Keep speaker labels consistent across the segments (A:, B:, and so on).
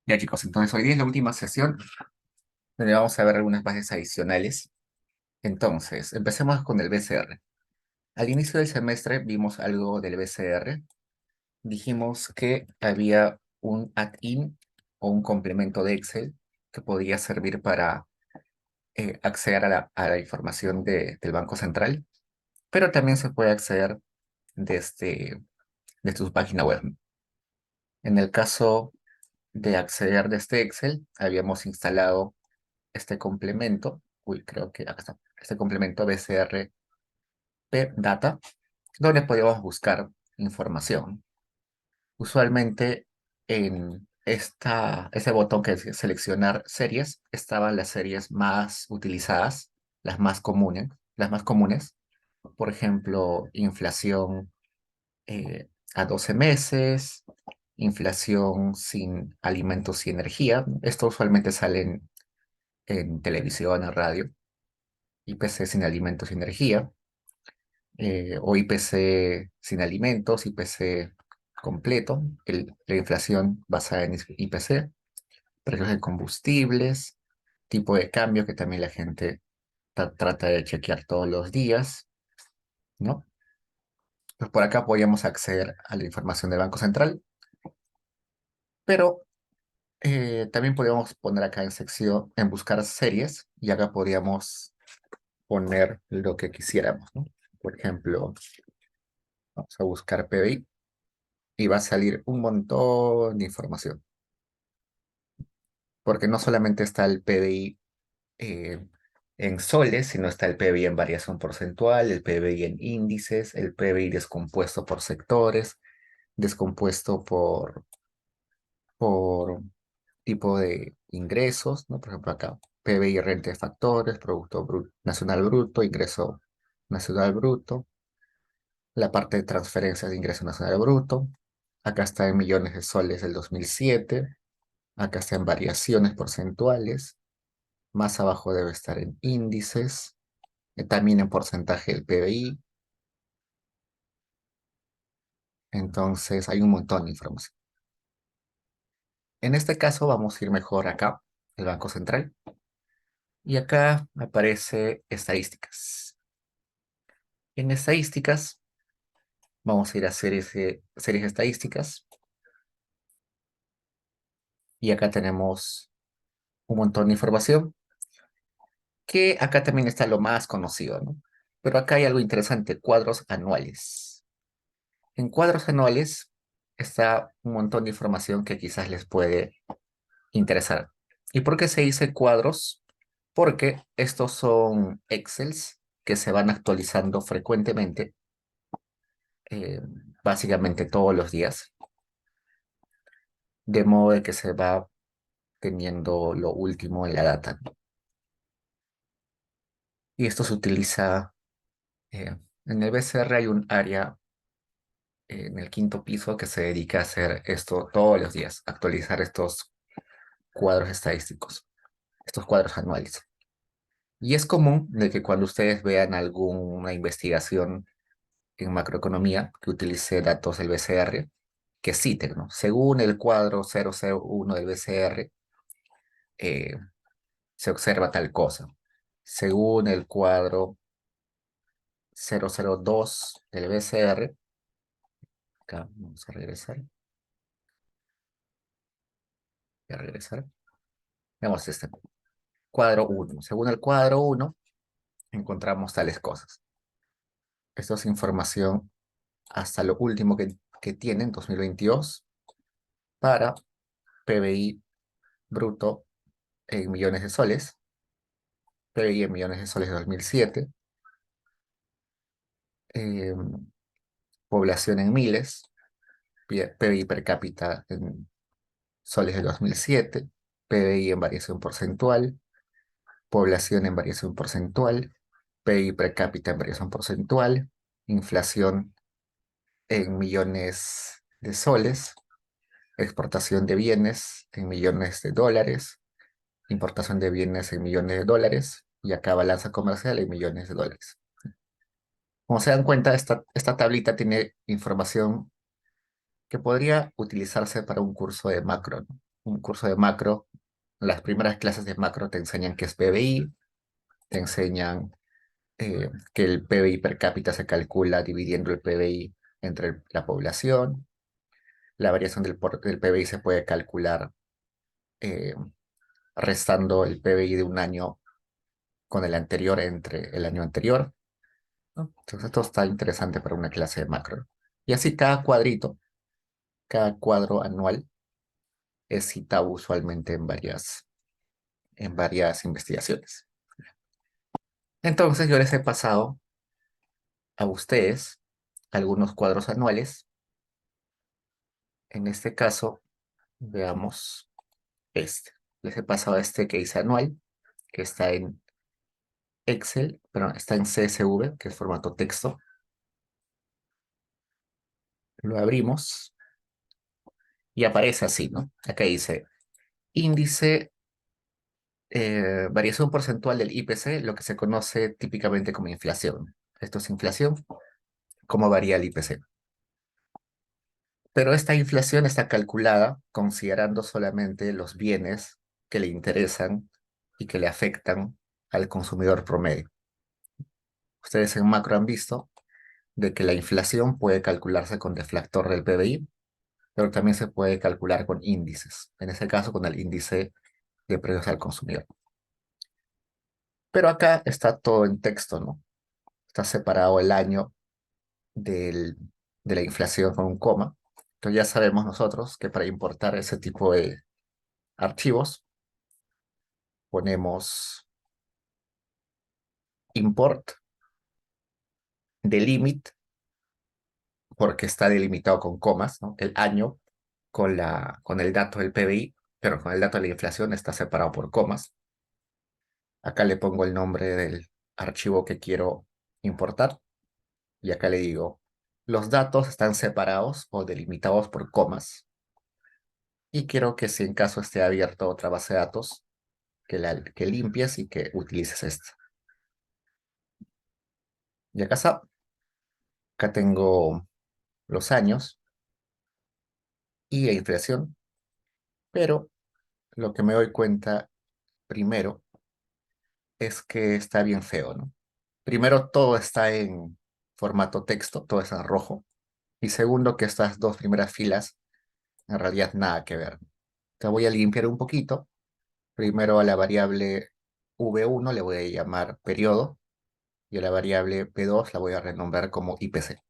A: Ya chicos, entonces hoy día es la última sesión donde vamos a ver algunas bases adicionales. Entonces, empecemos con el BCR. Al inicio del semestre vimos algo del BCR. Dijimos que había un add-in o un complemento de Excel que podía servir para acceder a la información del Banco Central, pero también se puede acceder desde su página web. En el caso de acceder desde Excel, habíamos instalado este complemento, creo que acá está, este complemento BCR Data, donde podíamos buscar información. Usualmente en ese botón que es seleccionar series, estaban las series más utilizadas, las más comunes. Por ejemplo, inflación a 12 meses, inflación sin alimentos y energía. Esto usualmente sale en televisión, en radio. IPC sin alimentos y energía, o IPC sin alimentos, IPC completo, la inflación basada en IPC, precios de combustibles, tipo de cambio que también la gente trata de chequear todos los días, ¿no? Pues por acá podríamos acceder a la información del Banco Central, pero también podríamos poner acá en sección, en buscar series, y acá podríamos poner lo que quisiéramos, ¿no? Por ejemplo, vamos a buscar PBI y va a salir un montón de información, porque no solamente está el PBI eh, en soles, sino está el PBI en variación porcentual, el PBI en índices, el PBI descompuesto por sectores, descompuesto por tipo de ingresos, ¿no? Por ejemplo, acá, PBI renta de factores, Nacional Bruto, ingreso nacional bruto, la parte de transferencias de ingreso nacional bruto. Acá está en millones de soles del 2007. Acá está en variaciones porcentuales. Más abajo debe estar en índices. También en porcentaje del PBI. Entonces hay un montón de información. En este caso vamos a ir mejor acá, el Banco Central. Y acá aparece estadísticas. En estadísticas vamos a ir a series estadísticas. Y acá tenemos un montón de información, que acá también está lo más conocido, ¿no? Pero acá hay algo interesante, cuadros anuales. En cuadros anuales está un montón de información que quizás les puede interesar. ¿Y por qué se dice cuadros? Porque estos son Excels que se van actualizando frecuentemente, eh, básicamente todos los días, de modo de que se va teniendo lo último en la data, ¿no? Y esto se utiliza, en el BCR hay un área en el quinto piso que se dedica a hacer esto todos los días, actualizar estos cuadros estadísticos, estos cuadros anuales. Y es común de que cuando ustedes vean alguna investigación en macroeconomía que utilice datos del BCR, que citen, ¿no? Según el cuadro 001 del BCR, eh, se observa tal cosa. Según el cuadro 002 del BCR, acá vamos a regresar, vemos este cuadro 1. Según el cuadro 1, encontramos tales cosas. Esto es información hasta lo último que tienen, 2022, para PBI bruto en millones de soles, PBI en millones de soles de 2007, eh, población en miles, PBI per cápita en soles de 2007, PBI en variación porcentual, población en variación porcentual, PBI per cápita en variación porcentual, inflación en millones de soles, exportación de bienes en millones de dólares, importación de bienes en millones de dólares y acá balanza comercial en millones de dólares. Como se dan cuenta, esta tablita tiene información que podría utilizarse para un curso de macro, ¿no? un curso de macro, las primeras clases de macro te enseñan qué es PBI, te enseñan que el PBI per cápita se calcula dividiendo el PBI entre la población. La variación del PBI se puede calcular eh, restando el PBI de un año con el anterior entre el año anterior, ¿no? Entonces esto está interesante para una clase de macro. Y así cada cuadrito, cada cuadro anual es citado usualmente en varias investigaciones. Entonces yo les he pasado a ustedes algunos cuadros anuales. En este caso, veamos este. Les he pasado este que dice anual, que está en Excel, pero está en CSV, que es formato texto. Lo abrimos y aparece así, ¿no? Acá dice índice, variación porcentual del IPC, lo que se conoce típicamente como inflación. Esto es inflación, cómo varía el IPC. Pero esta inflación está calculada considerando solamente los bienes que le interesan y que le afectan al consumidor promedio. Ustedes en macro han visto de que la inflación puede calcularse con deflactor del PBI, pero también se puede calcular con índices, en ese caso con el índice de precios al consumidor. Pero acá está todo en texto, ¿no? Está separado el año del- de la inflación con un coma. Entonces ya sabemos nosotros que para importar ese tipo de archivos ponemos import delimit porque está delimitado con comas, ¿no? El año con el dato del PBI, pero con el dato de la inflación está separado por comas. Acá le pongo el nombre del archivo que quiero importar y acá le digo, los datos están separados o delimitados por comas y quiero que si en caso esté abierto otra base de datos, que limpies y que utilices esta. Y acá está. Acá tengo los años y la inflación, pero lo que me doy cuenta primero es que está bien feo, ¿no? Primero, todo está en formato texto, todo está en rojo. Y segundo, que estas dos primeras filas en realidad nada que ver. Te voy a limpiar un poquito. Primero a la variable V1 le voy a llamar periodo y a la variable P2 la voy a renombrar como IPC.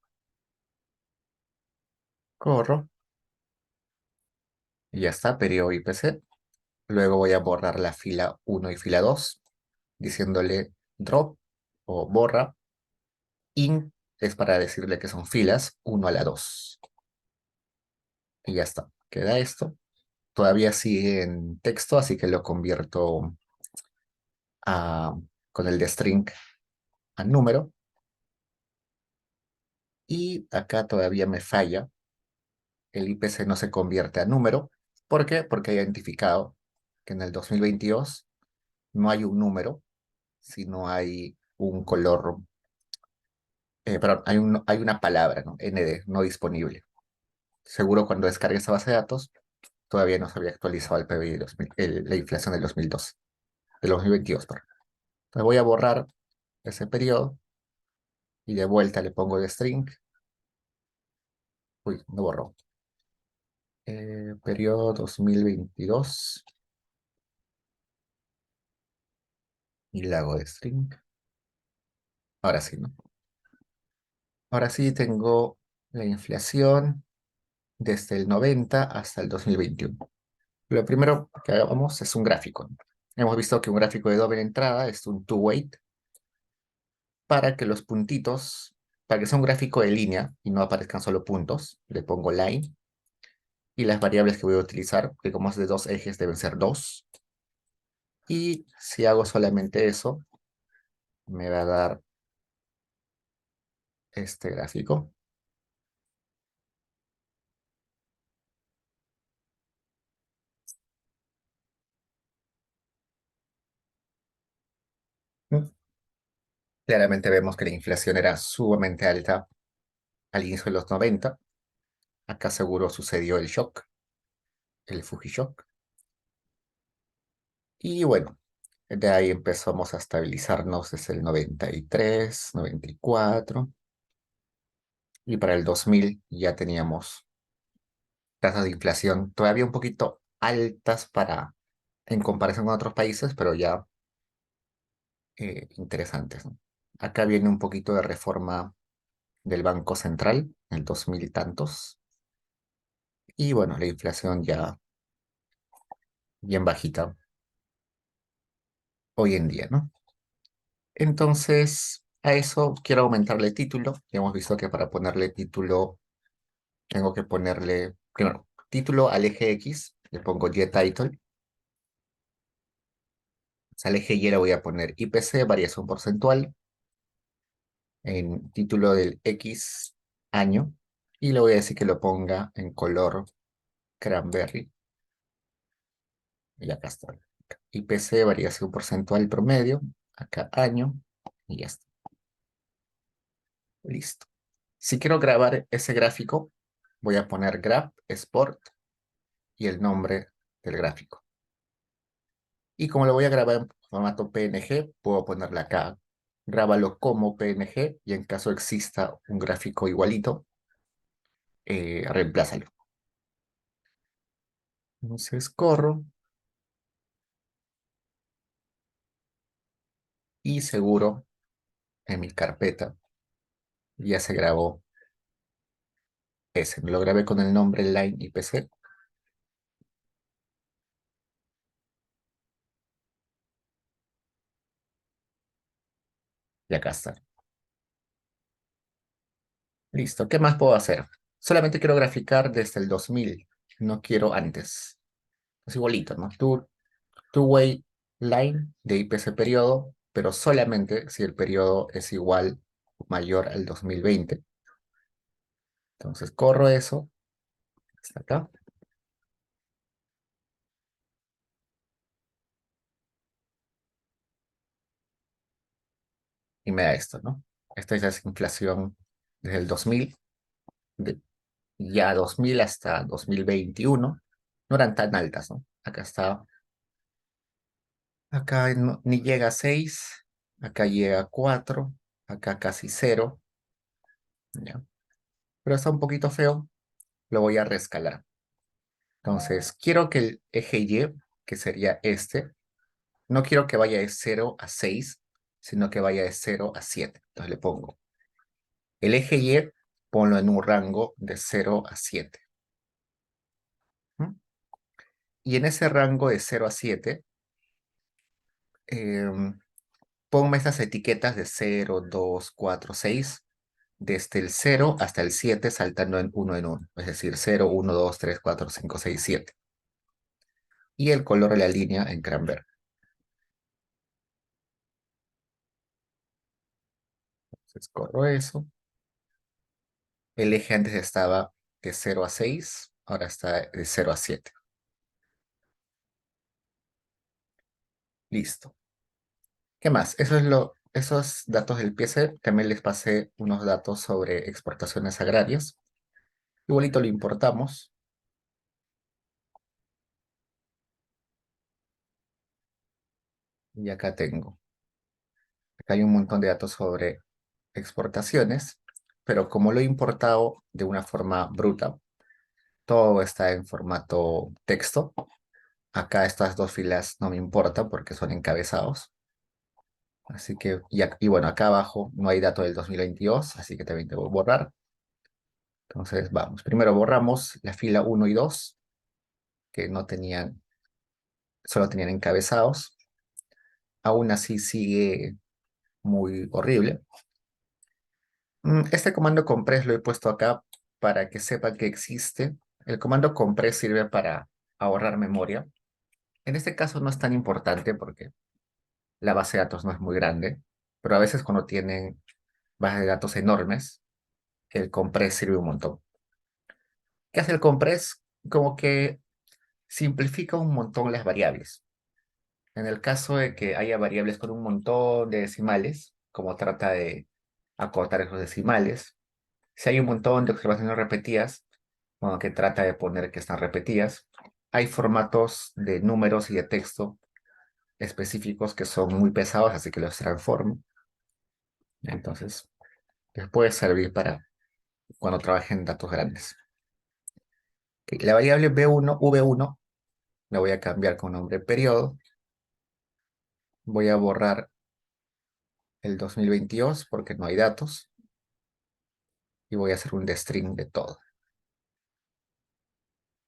A: Corro y ya está, periodo IPC. Luego voy a borrar la fila 1 y fila 2 diciéndole drop o borra. In es para decirle que son filas 1 a la 2. Y ya está, queda esto. Todavía sigue en texto, así que lo convierto a, con el de string a número. Y acá todavía me falla. El IPC no se convierte a número. ¿Por qué? Porque he identificado que en el 2022 no hay un número, sino hay un color, perdón, hay una palabra, ¿no? ND, no disponible. Seguro cuando descargue esa base de datos, todavía no se había actualizado el PBI de la inflación del 2002, del 2022, perdón. Entonces voy a borrar ese periodo y de vuelta le pongo el string. Uy, no borró. Periodo 2022 y le hago de string. Ahora sí, ¿no? Ahora sí tengo la inflación desde el 90 hasta el 2021. Lo primero que hagamos es un gráfico, ¿no? Hemos visto que un gráfico de doble entrada es un two-weight para que los puntitos, para que sea un gráfico de línea y no aparezcan solo puntos, le pongo line y las variables que voy a utilizar, que como es de dos ejes deben ser dos. Y si hago solamente eso, me va a dar este gráfico. Mm. Claramente vemos que la inflación era sumamente alta al inicio de los 90. Acá seguro sucedió el shock, el Fuji shock. Y bueno, de ahí empezamos a estabilizarnos desde el 93, 94, y para el 2000 ya teníamos tasas de inflación todavía un poquito altas en comparación con otros países, pero ya interesantes, ¿no? Acá viene un poquito de reforma del Banco Central, en el 2000 y tantos, y bueno, la inflación ya bien bajita hoy en día, ¿no? Entonces, a eso quiero aumentarle título. Ya hemos visto que para ponerle título tengo que ponerle, primero, título al eje X, le pongo Y title. Al eje Y le voy a poner IPC, variación porcentual, en título del X año, y le voy a decir que lo ponga en color cranberry, y acá está. IPC, variación porcentual promedio, acá año, y ya está. Listo. Si quiero grabar ese gráfico, voy a poner Graph Export y el nombre del gráfico. Y como lo voy a grabar en formato PNG, puedo ponerle acá, grábalo como PNG, y en caso exista un gráfico igualito, reemplázalo. Entonces corro y seguro en mi carpeta ya se grabó ese. Me lo grabé con el nombre Line IPC y acá está. Listo. ¿Qué más puedo hacer? Solamente quiero graficar desde el 2000. No quiero antes. Es igualito, ¿no? Two-way line de IPC periodo, pero solamente si el periodo es igual o mayor al 2020. Entonces corro eso, hasta acá, y me da esto, ¿no? Esta es la inflación desde el 2000, de, ya 2000 hasta 2021. No eran tan altas, ¿no? Acá está, acá ni llega a 6, acá llega a 4, acá casi cero, ¿ya? Pero está un poquito feo, lo voy a rescalar. Entonces, quiero que el eje Y, que sería este, no quiero que vaya de 0 a 6, sino que vaya de 0 a 7. Entonces le pongo el eje Y, ponlo en un rango de 0 a 7. ¿Mm? Y en ese rango de 0 a 7, em, ponme estas etiquetas de 0, 2, 4, 6, desde el 0 hasta el 7, saltando en uno. Es decir, 0, 1, 2, 3, 4, 5, 6, 7. Y el color de la línea en cranberry. Entonces corro eso. El eje antes estaba de 0 a 6, ahora está de 0 a 7. Listo. ¿Qué más? Esos datos del PSE. También les pasé unos datos sobre exportaciones agrarias. Igualito lo importamos. Y acá tengo. Acá hay un montón de datos sobre exportaciones, pero como lo he importado de una forma bruta, todo está en formato texto. Acá estas dos filas no me importan porque son encabezados. Así que, y bueno, acá abajo no hay dato del 2022, así que también debo borrar. Entonces, vamos. Primero borramos la fila 1 y 2, que no tenían, solo tenían encabezados. Aún así sigue muy horrible. Este comando compress lo he puesto acá para que sepan que existe. El comando compress sirve para ahorrar memoria. En este caso no es tan importante porque la base de datos no es muy grande, pero a veces cuando tienen bases de datos enormes, el compress sirve un montón. ¿Qué hace el compress? Como que simplifica un montón las variables. En el caso de que haya variables con un montón de decimales, como trata de acortar esos decimales, si hay un montón de observaciones repetidas, bueno, que trata de poner que están repetidas, hay formatos de números y de texto específicos que son muy pesados, así que los transformo. Entonces, les puede servir para cuando trabajen datos grandes. Ok, la variable V1 la voy a cambiar con nombre periodo. Voy a borrar el 2022 porque no hay datos. Y voy a hacer un string de todo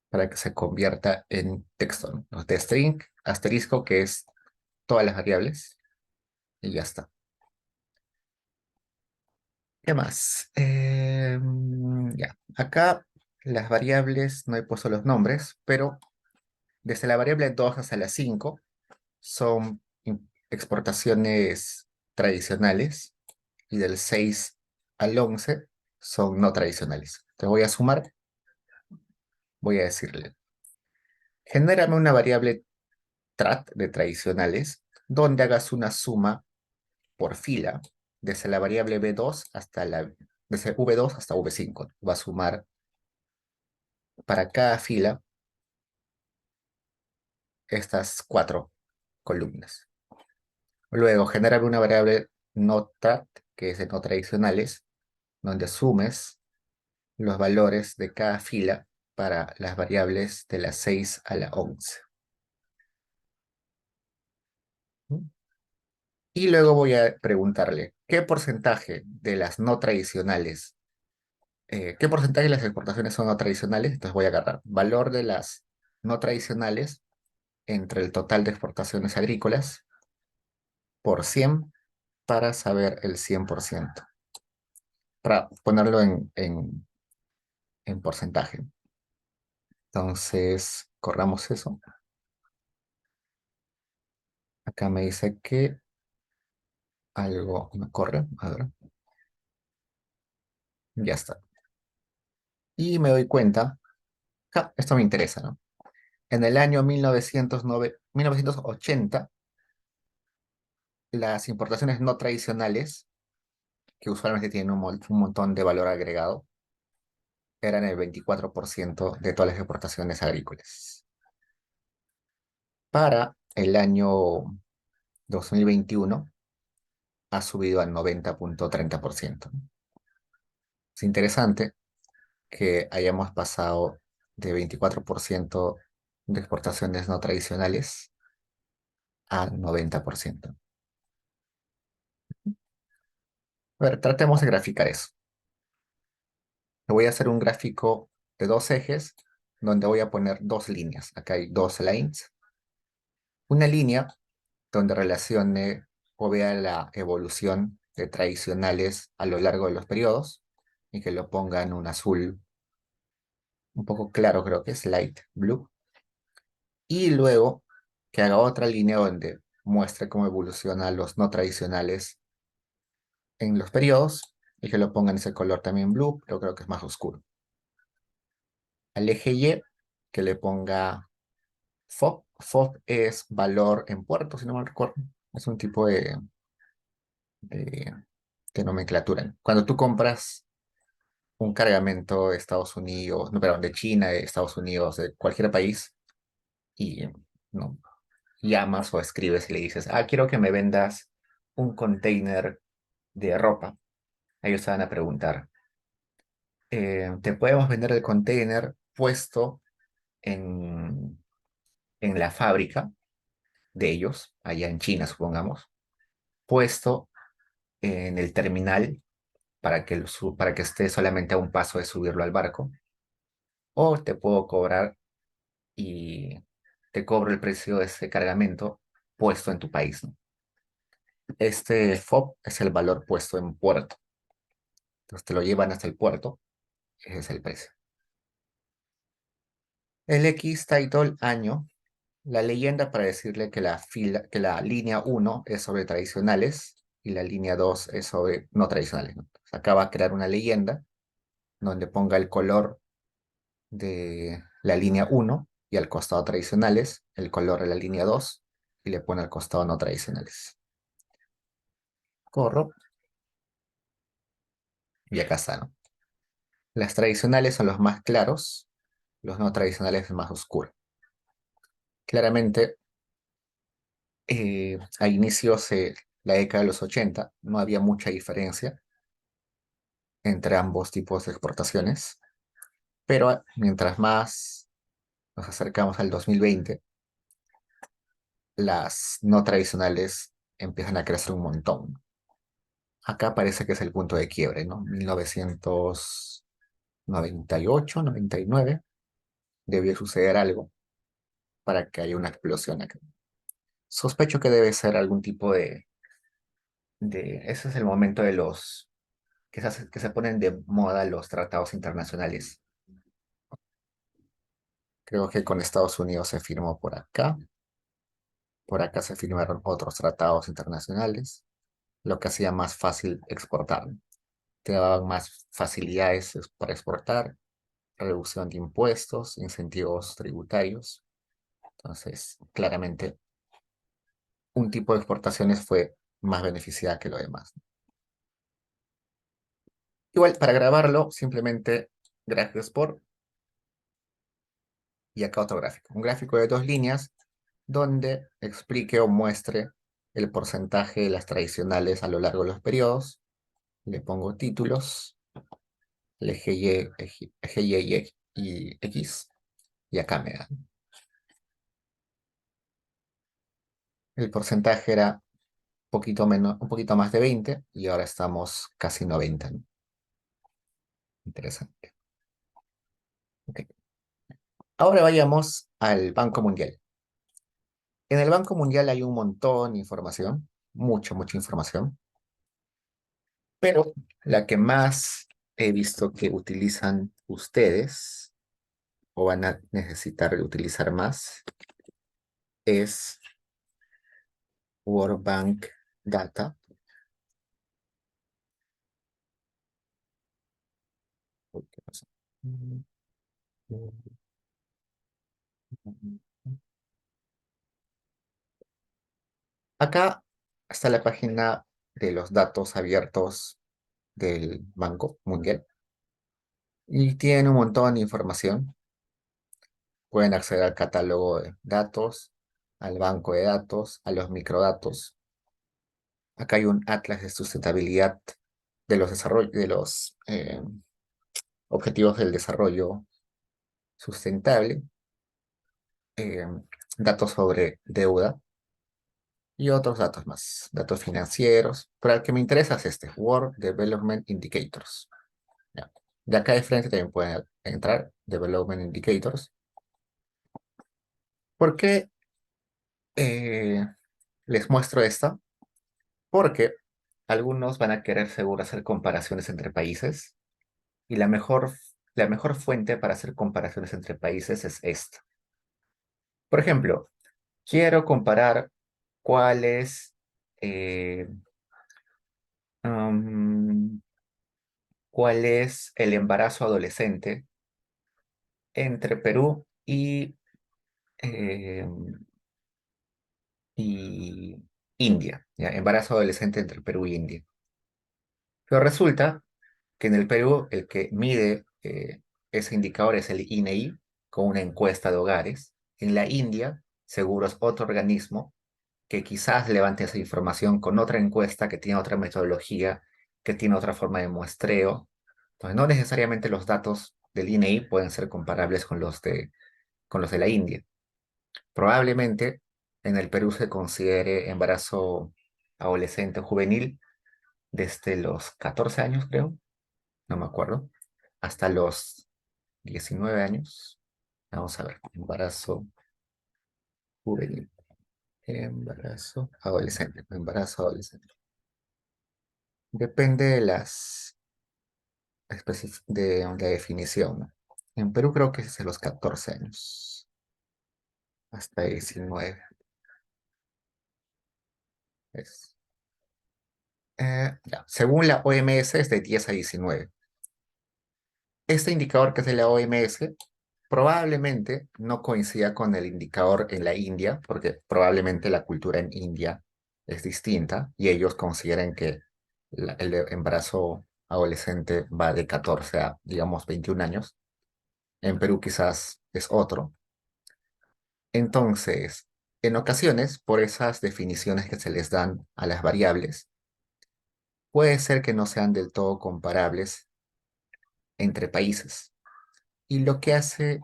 A: para que se convierta en texto, ¿no? Los string, asterisco, que es todas las variables. Y ya está. ¿Qué más? Ya. Acá las variables no he puesto los nombres, pero desde la variable 2 hasta la 5 son exportaciones tradicionales y del 6 al 11 son no tradicionales. Te voy a sumar, voy a decirle, genérame una variable trat de tradicionales donde hagas una suma por fila desde la variable B2 desde V2 hasta V5. Va a sumar para cada fila estas 4 columnas. Luego, genérame una variable notrat, que es de no tradicionales, donde sumes los valores de cada fila para las variables de la 6 a la 11. Y luego voy a preguntarle, ¿qué porcentaje de las no tradicionales, qué porcentaje de las exportaciones son no tradicionales? Entonces voy a agarrar valor de las no tradicionales entre el total de exportaciones agrícolas por 100 para saber el 100%, para ponerlo en porcentaje. Entonces, corramos eso. Acá me dice que algo me corre. A ver, ya está. Y me doy cuenta, esto me interesa, ¿no? En el año 1980, las importaciones no tradicionales, que usualmente tienen un montón de valor agregado, eran el 24% de todas las exportaciones agrícolas. Para el año 2021 ha subido al 90,30%. Es interesante que hayamos pasado de 24% de exportaciones no tradicionales a 90%. A ver, tratemos de graficar eso. Le voy a hacer un gráfico de 2 ejes donde voy a poner 2 líneas. Acá hay 2 lines. Una línea donde relacione o vea la evolución de tradicionales a lo largo de los periodos y que lo ponga en un azul un poco claro, creo que es light blue. Y luego que haga otra línea donde muestre cómo evolucionan los no tradicionales en los periodos y que lo ponga en ese color también blue, pero creo que es más oscuro. Al eje Y, que le ponga FOB. FOB es valor en puerto, si no me recuerdo. Es un tipo de, de nomenclatura. Cuando tú compras un cargamento de Estados Unidos, no, perdón, de China, de Estados Unidos, de cualquier país, y no llamas o escribes y le dices, quiero que me vendas un container de ropa. Ellos te van a preguntar, ¿te podemos vender el container puesto en la fábrica de ellos, allá en China, supongamos, puesto en el terminal para que esté solamente a un paso de subirlo al barco? ¿O te puedo cobrar y te cobro el precio de ese cargamento puesto en tu país, ¿no? Este FOB es el valor puesto en puerto. Entonces te lo llevan hasta el puerto, ese es el precio. El X title año, la leyenda para decirle que que la línea 1 es sobre tradicionales y la línea 2 es sobre no tradicionales, ¿no? Entonces, acá va a crear una leyenda donde ponga el color de la línea 1 y al costado tradicionales, el color de la línea 2 y le pone al costado no tradicionales. Corro y acá está, ¿no? Las tradicionales son los más claros, los no tradicionales más oscuros. Claramente A inicios de la década de los 80 no había mucha diferencia entre ambos tipos de exportaciones, pero mientras más nos acercamos al 2020, las no tradicionales empiezan a crecer un montón. Acá parece que es el punto de quiebre, ¿no? 1998, 99, debió suceder algo para que haya una explosión acá. Sospecho que debe ser algún tipo ese es el momento de que se ponen de moda los tratados internacionales. Creo que con Estados Unidos se firmó por acá se firmaron otros tratados internacionales, lo que hacía más fácil exportar. Te daban más facilidades para exportar, reducción de impuestos, incentivos tributarios. Entonces, claramente, un tipo de exportaciones fue más beneficiada que lo demás. Igual, para grabarlo, simplemente gráfico export y acá otro gráfico. Un gráfico de 2 líneas donde explique o muestre el porcentaje de las tradicionales a lo largo de los periodos. Le pongo títulos, el eje y X, y acá me da. El porcentaje era poquito menos, un poquito más de 20 y ahora estamos casi 90, ¿no? Interesante. Ok. Ahora vayamos al Banco Mundial. En el Banco Mundial hay un montón de información, mucha información, pero la que más he visto que utilizan ustedes o van a necesitar utilizar más es World Bank Data. Uy, ¿qué pasa? Acá está la página de los datos abiertos del Banco Mundial y tiene un montón de información. Pueden acceder al catálogo de datos, al banco de datos, a los microdatos. Acá hay un atlas de sustentabilidad de los objetivos del desarrollo sustentable, eh, datos sobre deuda y otros datos más, datos financieros. Pero el que me interesa es este, World Development Indicators. Ya. De acá de frente también pueden entrar Development Indicators. ¿Por qué eh, les muestro esta? Porque algunos van a querer seguro hacer comparaciones entre países y la mejor fuente para hacer comparaciones entre países es esta. Por ejemplo, quiero comparar cuál es, eh, am, cuál es el embarazo adolescente entre Perú eh, y India. ¿Ya? Embarazo adolescente entre Perú y India. Pero resulta que en el Perú el que mide ese indicador es el INEI con una encuesta de hogares. En la India, seguro es otro organismo que quizás levante esa información con otra encuesta que tiene otra metodología, que tiene otra forma de muestreo. Entonces, no necesariamente los datos del INEI pueden ser comparables con los de la India. Probablemente en el Perú se considere embarazo adolescente o juvenil desde los 14 años, creo, no me acuerdo, hasta los 19 años. Vamos a ver, embarazo juvenil, embarazo adolescente. Depende de de la definición, ¿no? En Perú creo que es de los 14 años, hasta 19. Es, ya. Según la OMS es de 10 a 19. Este indicador que es de la OMS probablemente no coincida con el indicador en la India, porque probablemente la cultura en India es distinta y ellos consideran que el embarazo adolescente va de 14 a, digamos, 21 años. En Perú quizás es otro. Entonces, En ocasiones, por esas definiciones que se les dan a las variables, puede ser que no sean del todo comparables entre países. Y lo que hace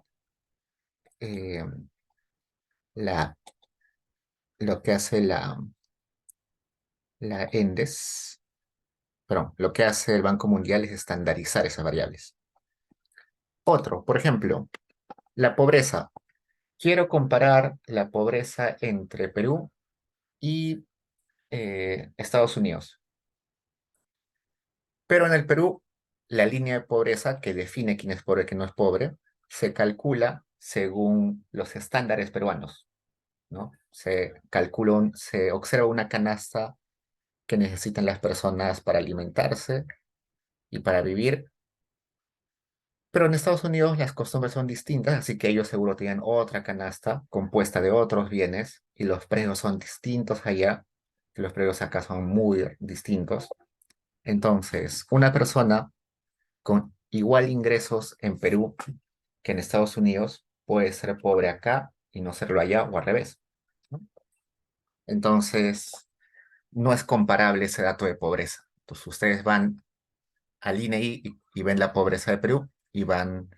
A: eh, la, lo que hace la ENDES, perdón, lo que hace el Banco Mundial es estandarizar esas variables. Otro, por ejemplo, la pobreza. Quiero comparar la pobreza entre Perú y Estados Unidos. Pero en el Perú, la línea de pobreza que define quién es pobre y quién no es pobre, se calcula según los estándares peruanos, ¿no? Se observa una canasta que necesitan las personas para alimentarse y para vivir. Pero en Estados Unidos las costumbres son distintas, así que ellos seguro tienen otra canasta compuesta de otros bienes y los precios son distintos allá, y los precios acá son muy distintos. Entonces, una persona con igual ingresos en Perú que en Estados Unidos puede ser pobre acá y no serlo allá o al revés, ¿no? Entonces, no es comparable ese dato de pobreza. Entonces, ustedes van al INEI y ven la pobreza de Perú y van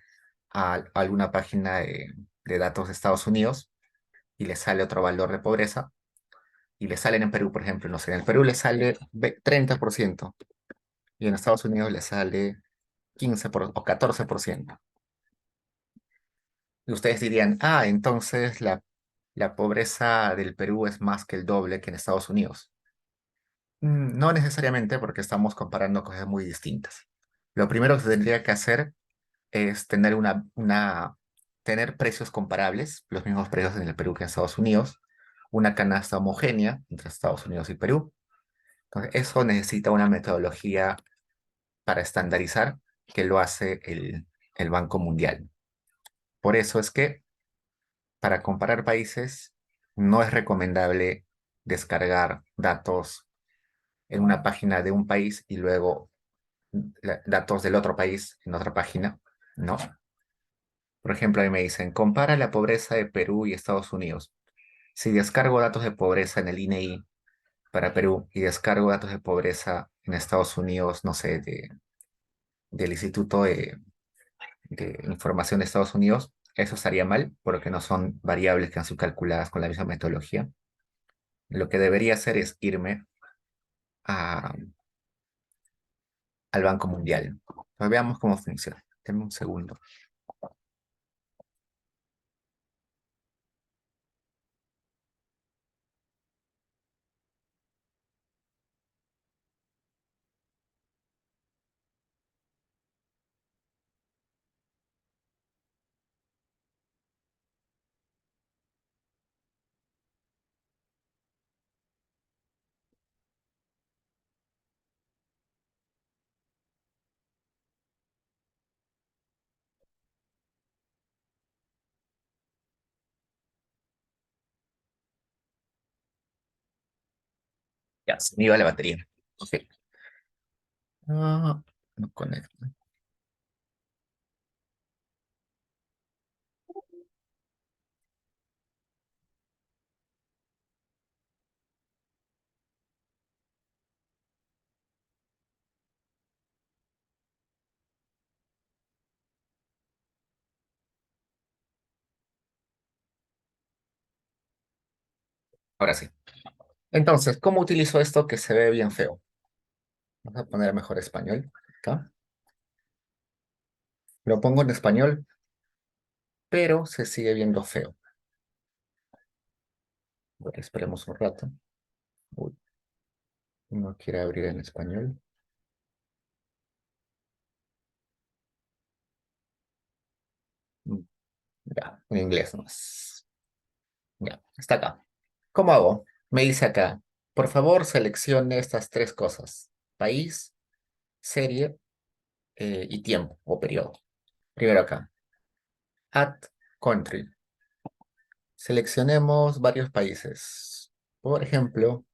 A: a alguna página de datos de Estados Unidos y les sale otro valor de pobreza y le salen en Perú, por ejemplo, no sé, en el Perú le sale 30% y en Estados Unidos le sale o 14%. Y ustedes dirían, ah, entonces la pobreza del Perú es más que el doble que en Estados Unidos. No necesariamente porque estamos comparando cosas muy distintas. Lo primero que se tendría que hacer es tener tener precios comparables, los mismos precios en el Perú que en Estados Unidos, una canasta homogénea entre Estados Unidos y Perú. Entonces, eso necesita una metodología para estandarizar que lo hace el Banco Mundial. Por eso es que para comparar países no es recomendable descargar datos en una página de un país y luego datos del otro país en otra página, ¿no? Por ejemplo, ahí me dicen, compara la pobreza de Perú y Estados Unidos. Si descargo datos de pobreza en el INEI para Perú y descargo datos de pobreza en Estados Unidos, no sé, del Instituto de Información de Estados Unidos, eso estaría mal porque no son variables que han sido calculadas con la misma metodología. Lo que debería hacer es irme a- al Banco Mundial. Pues veamos cómo funciona. Denme un segundo. Ya, se me iba la batería. Ok. Ah, no conecta. Ahora sí. Entonces, ¿cómo utilizo esto que se ve bien feo? Vamos a poner mejor español. Acá. Lo pongo en español, pero se sigue viendo feo. Bueno, esperemos un rato. Uy, no quiere abrir en español. Mm, Ya, en inglés nomás. Ya, está acá. ¿Cómo hago? Me dice acá, por favor, seleccione estas tres cosas: país, serie y tiempo o periodo. Primero acá, add country. Seleccionemos varios países. Por ejemplo,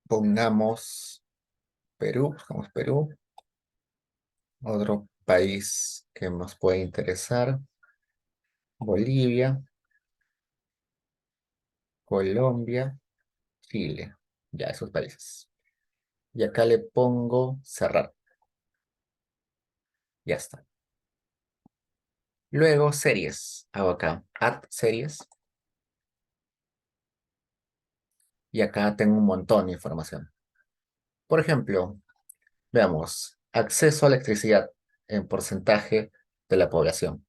A: pongamos Perú, buscamos Perú. Otro país que nos puede interesar, Bolivia. Colombia, Chile. Ya, esos países. Y acá le pongo cerrar. Ya está. Luego, series. Hago acá, add series. Y acá tengo un montón de información. Por ejemplo, veamos, acceso a electricidad en porcentaje de la población.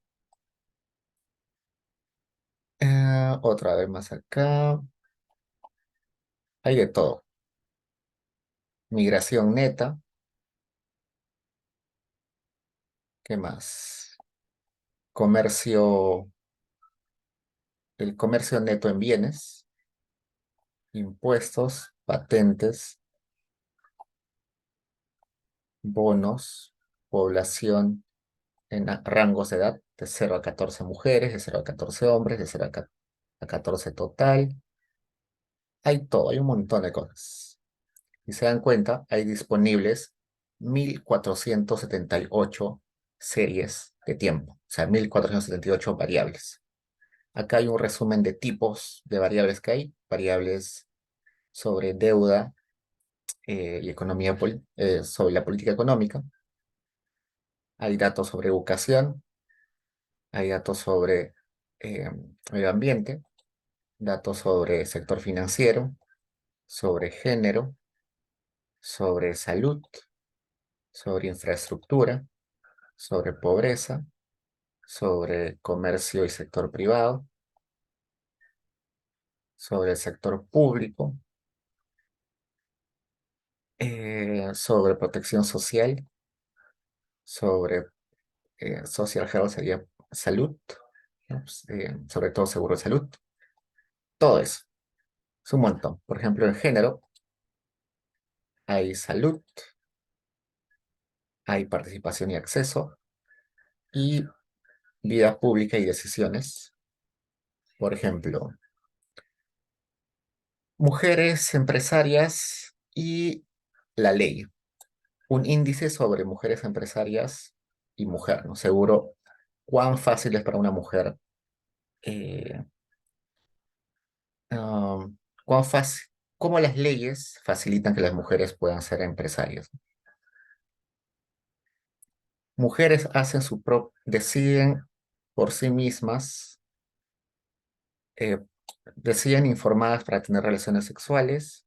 A: Otra vez más acá. Hay de todo. Migración neta. ¿Qué más? Comercio, el comercio neto en bienes, impuestos, patentes, bonos, población en rangos de edad de 0 a 14 mujeres, de 0 a 14 hombres, de 0 a 14 total. Hay todo, hay un montón de cosas. Si se dan cuenta, hay disponibles 1478 series de tiempo, o sea, 1478 variables. Acá hay un resumen de tipos de variables que hay, variables sobre deuda y economía, sobre la política económica. Hay datos sobre educación, hay datos sobre eh, medio ambiente, datos sobre sector financiero, sobre género, sobre salud, sobre infraestructura, sobre pobreza, sobre comercio y sector privado, sobre el sector público, sobre protección social, sobre social health sería salud, ¿no? Pues, sobre todo seguro de salud, todo eso, es un montón. Por ejemplo, en género hay salud, hay participación y acceso, y vida pública y decisiones. Por ejemplo, mujeres empresarias y la ley. Un índice sobre mujeres empresarias y mujer, ¿no? Seguro cuán fácil es para una mujer, eh, cuán fácil, cómo las leyes facilitan que las mujeres puedan ser empresarias. Mujeres hacen deciden por sí mismas, eh, deciden informadas para tener relaciones sexuales,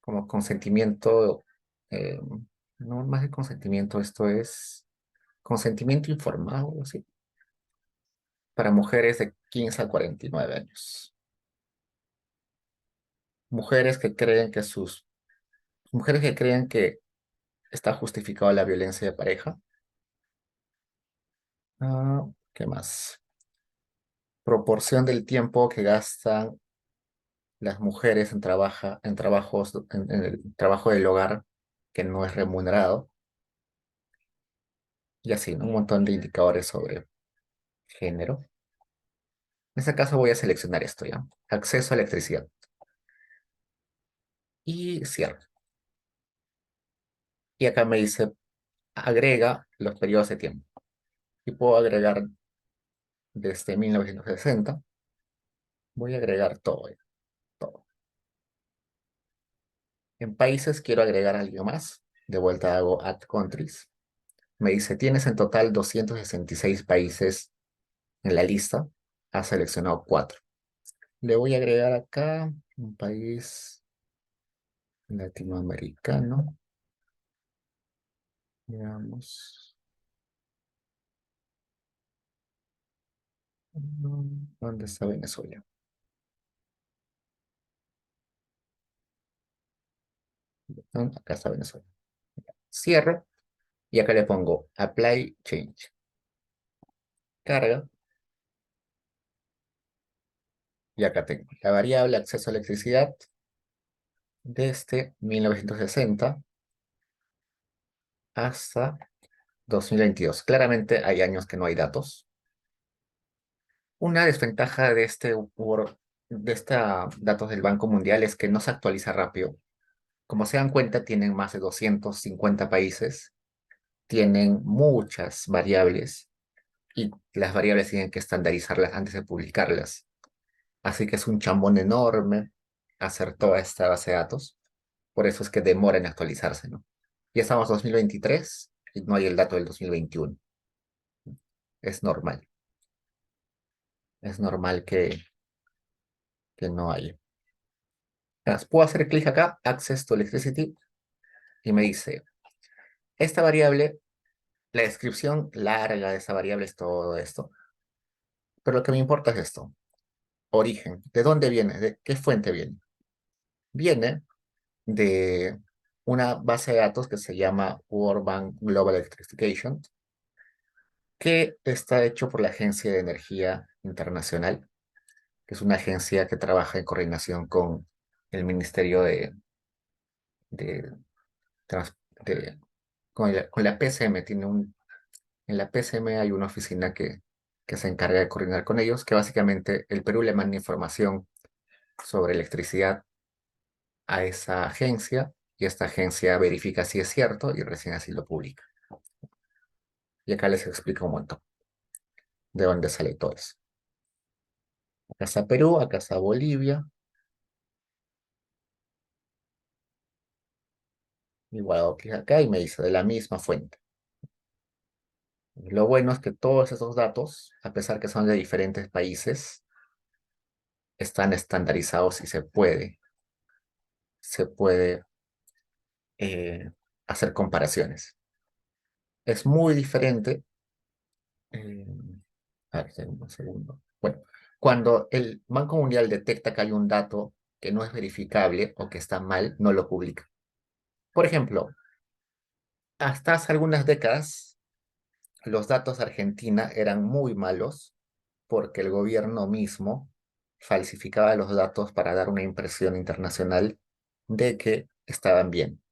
A: como consentimiento, eh, no más de consentimiento, esto es consentimiento informado, ¿sí? Para mujeres de 15 a 49 años. Mujeres que creen que mujeres que creen que está justificada la violencia de pareja. ¿Qué más? Proporción del tiempo que gastan las mujeres en trabajos, en el trabajo del hogar que no es remunerado. Y así, ¿no? Un montón de indicadores sobre género. En este caso voy a seleccionar esto ya. Acceso a electricidad. Y cierro. Y acá me dice, agrega los periodos de tiempo. Y puedo agregar desde 1960. Voy a agregar todo, todo. En países quiero agregar algo más. De vuelta hago Add Countries. Me dice, tienes en total 266 países en la lista. Has seleccionado 4. Le voy a agregar acá un país latinoamericano. Digamos, ¿dónde está Venezuela? Acá está Venezuela. Cierro y acá le pongo Apply Change. Carga y acá tengo la variable acceso a electricidad desde 1960 hasta 2022. Claramente hay años que no hay datos. Una desventaja de esta datos del Banco Mundial es que no se actualiza rápido. Como se dan cuenta, tienen más de 250 países, tienen muchas variables y las variables tienen que estandarizarlas antes de publicarlas. Así que es un chambón enorme hacer toda esta base de datos. Por eso es que demora en actualizarse, ¿no? Ya estamos 2023 y no hay el dato del 2021. Es normal. Es normal que no haya. Puedo hacer clic acá, Access to Electricity, y me dice, esta variable, la descripción larga de esa variable es todo esto. Pero lo que me importa es esto. Origen. ¿De dónde viene? ¿De qué fuente viene? Viene de una base de datos que se llama World Bank Global Electrification, que está hecho por la Agencia de Energía Internacional, que es una agencia que trabaja en coordinación con el Ministerio de, Trans- de- con la PCM. En la PCM hay una oficina que se encarga de coordinar con ellos, que básicamente el Perú le manda información sobre electricidad a esa agencia y esta agencia verifica si es cierto y recién así lo publica. Y acá les explico un montón de dónde sale todo eso. Acá está Perú, acá está Bolivia. Igual hago clic acá y me dice de la misma fuente. Lo bueno es que todos esos datos, a pesar que son de diferentes países, están estandarizados y se puede eh, hacer comparaciones. Es muy diferente. eh, a ver, un segundo. Bueno, cuando el Banco Mundial detecta que hay un dato que no es verificable o que está mal, no lo publica. Por ejemplo, hasta hace algunas décadas, los datos de Argentina eran muy malos porque el gobierno mismo falsificaba los datos para dar una impresión internacional de que estaban bien.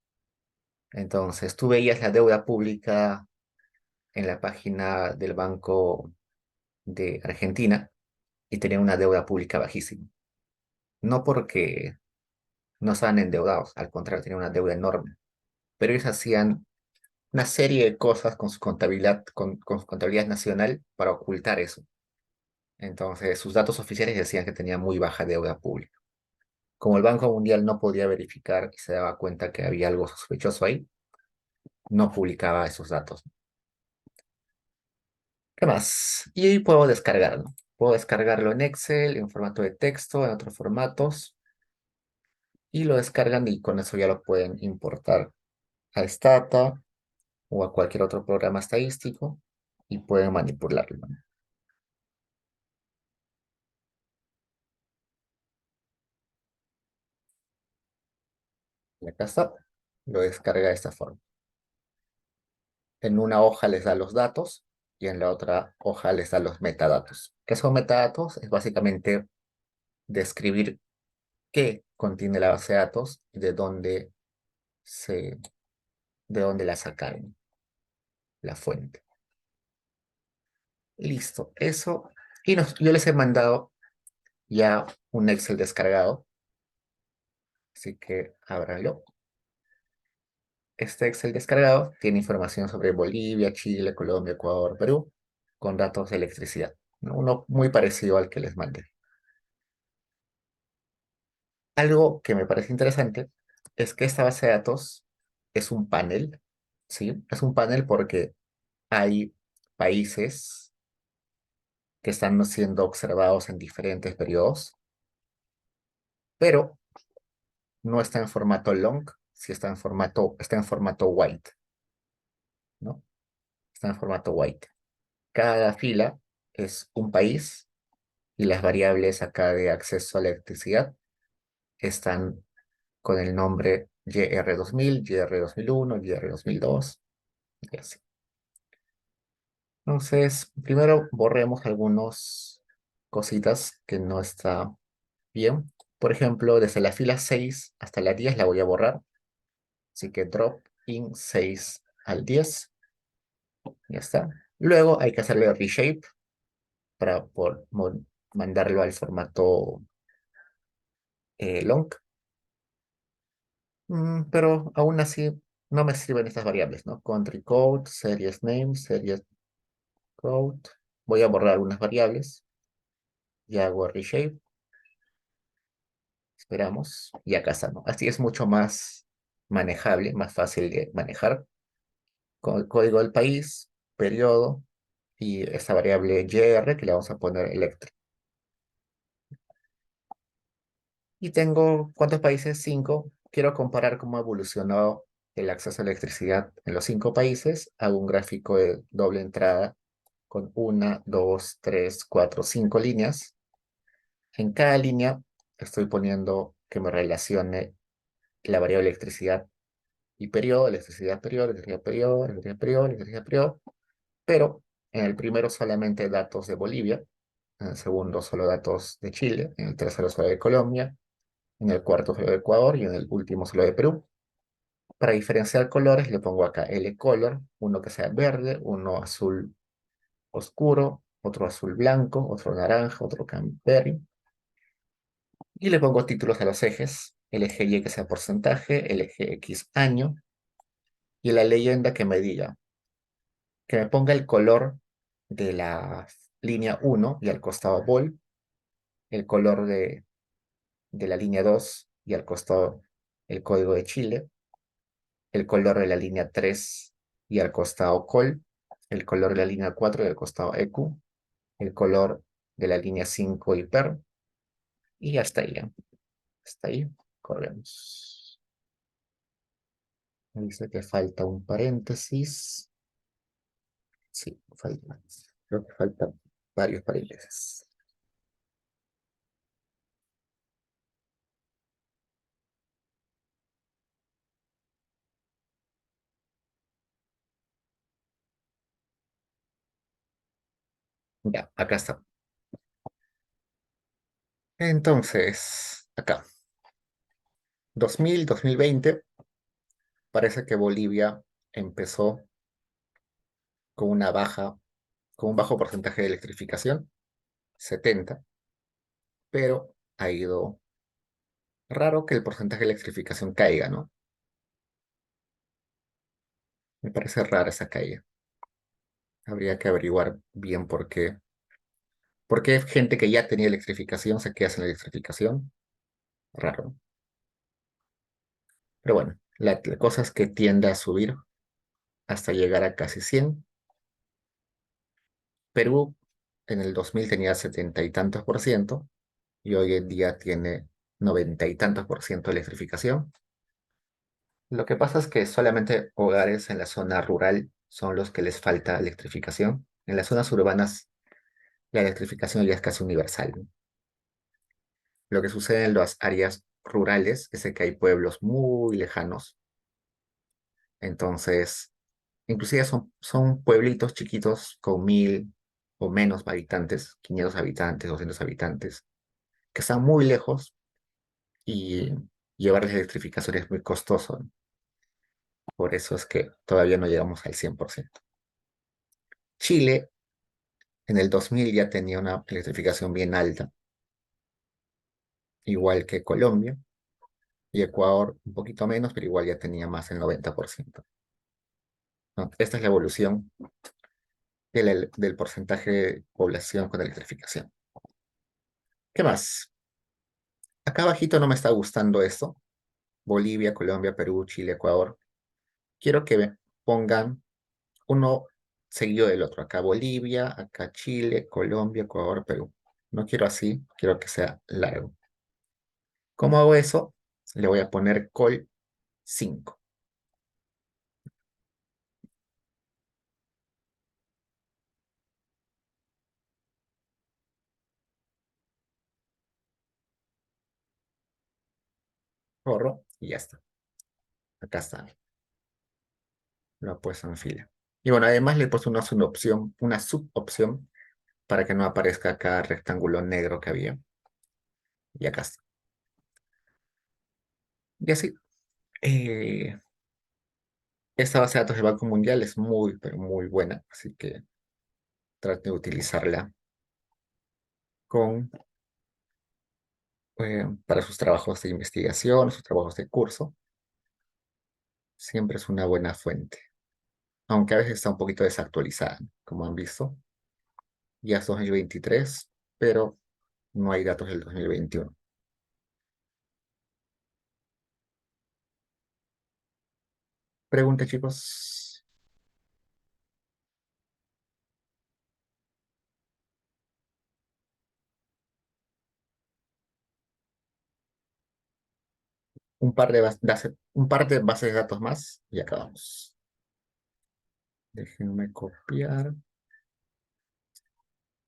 A: Entonces, tú veías la deuda pública en la página del Banco de Argentina y tenía una deuda pública bajísima. No porque no estaban endeudados, al contrario, tenían una deuda enorme. Pero ellos hacían una serie de cosas con su contabilidad, con su contabilidad nacional para ocultar eso. Entonces, sus datos oficiales decían que tenía muy baja deuda pública. Como el Banco Mundial no podía verificar y se daba cuenta que había algo sospechoso ahí, no publicaba esos datos. ¿Qué más? Y ahí puedo descargarlo. Puedo descargarlo en Excel, en formato de texto, en otros formatos, y lo descargan y con eso ya lo pueden importar a Stata o a cualquier otro programa estadístico y pueden manipularlo, ¿no? Y acá está, lo descarga de esta forma. En una hoja les da los datos y en la otra hoja les da los metadatos. ¿Qué son metadatos? Es básicamente describir qué contiene la base de datos y se, de dónde la sacaron, la fuente. Listo, eso. Y yo les he mandado ya un Excel descargado, así que ábranlo. Este Excel descargado tiene información sobre Bolivia, Chile, Colombia, Ecuador, Perú, con datos de electricidad, ¿no? Uno muy parecido al que les mandé. Algo que me parece interesante es que esta base de datos es un panel, ¿sí? Es un panel porque hay países que están siendo observados en diferentes periodos, pero no está en formato long, si está en formato white, ¿no? Está en formato white. Cada fila es un país y las variables acá de acceso a la electricidad están con el nombre YR2000, YR2001, YR2002 y así. Entonces, primero borremos algunas cositas que no está bien. Por ejemplo, desde la fila 6 hasta la 10 la voy a borrar. Así que drop in 6 al 10. Ya está. Luego hay que hacerle reshape para mandarlo al formato long. Pero aún así no me sirven estas variables, ¿no? Country code, series name, series code. Voy a borrar algunas variables y hago reshape. Esperamos. Y acá está, ¿no? Así es mucho más manejable, más fácil de manejar. Con el código del país, periodo y esta variable YR que le vamos a poner electro. Y tengo, ¿cuántos países? 5. Quiero comparar cómo ha evolucionado el acceso a electricidad en los 5 países. Hago un gráfico de doble entrada con 1, 2, 3, 4, 5 líneas. En cada línea estoy poniendo que me relacione la variable electricidad y periodo, electricidad, periodo, electricidad, periodo, electricidad, periodo, electricidad, periodo. Pero en el primero solamente datos de Bolivia, en el segundo solo datos de Chile, en el tercero solo de Colombia, en el cuarto solo de Ecuador y en el último solo de Perú. Para diferenciar colores le pongo acá L-color, uno que sea verde, uno azul oscuro, otro azul blanco, otro naranja, otro cranberry. Y le pongo títulos a los ejes, el eje Y que sea porcentaje, el eje X año, y la leyenda que me diga, que me ponga el color de la línea 1 y al costado vol, el color de la línea 2 y al costado el código de Chile, el color de la línea 3 y al costado col, el color de la línea 4 y al costado EQ, el color de la línea 5 y PER, y hasta ahí, ¿eh? Hasta ahí, corremos. Me dice que falta un paréntesis. Sí, falta. Creo que faltan varios paréntesis. Ya, acá está. Entonces, acá, 2020, parece que Bolivia empezó con una baja, con un bajo porcentaje de electrificación, 70, pero ha ido raro que el porcentaje de electrificación caiga, ¿no? Me parece rara esa caída. Habría que averiguar bien por qué. ¿Por qué gente que ya tenía electrificación se queda sin electrificación? Raro, ¿no? Pero bueno, la cosa es que tiende a subir hasta llegar a casi 100. Perú en el 2000 tenía 70 y tantos por ciento y hoy en día tiene 90 y tantos por ciento de electrificación. Lo que pasa es que solamente hogares en la zona rural son los que les falta electrificación. En las zonas urbanas la electrificación ya es casi universal, ¿no? Lo que sucede en las áreas rurales es que hay pueblos muy lejanos, entonces inclusive son pueblitos chiquitos con 1000 o menos habitantes, 500 habitantes, 200 habitantes, que están muy lejos y llevarles electrificación es muy costoso, ¿no? Por eso es que todavía no llegamos al 100%. Chile en el 2000 ya tenía una electrificación bien alta, igual que Colombia, y Ecuador un poquito menos, pero igual ya tenía más del 90%, ¿no? Esta es la evolución del porcentaje de población con electrificación. ¿Qué más? Acá abajito no me está gustando esto. Bolivia, Colombia, Perú, Chile, Ecuador. Quiero que pongan uno seguido del otro. Acá Bolivia, acá Chile, Colombia, Ecuador, Perú. No quiero así, quiero que sea largo. ¿Cómo hago eso? Le voy a poner col 5. Borro y ya está. Acá está. Lo he puesto en fila. Y bueno, además le he puesto una subopción para que no aparezca cada rectángulo negro que había. Y acá está. Y así. eh, Esta base de datos del Banco Mundial es muy, pero muy buena. Así que trate de utilizarla con, para sus trabajos de investigación, sus trabajos de curso. Siempre es una buena fuente. Aunque a veces está un poquito desactualizada, como han visto. Ya es 2023, pero no hay datos del 2021. Pregunta, chicos. Un par de bases de datos más y acabamos. Déjenme copiar.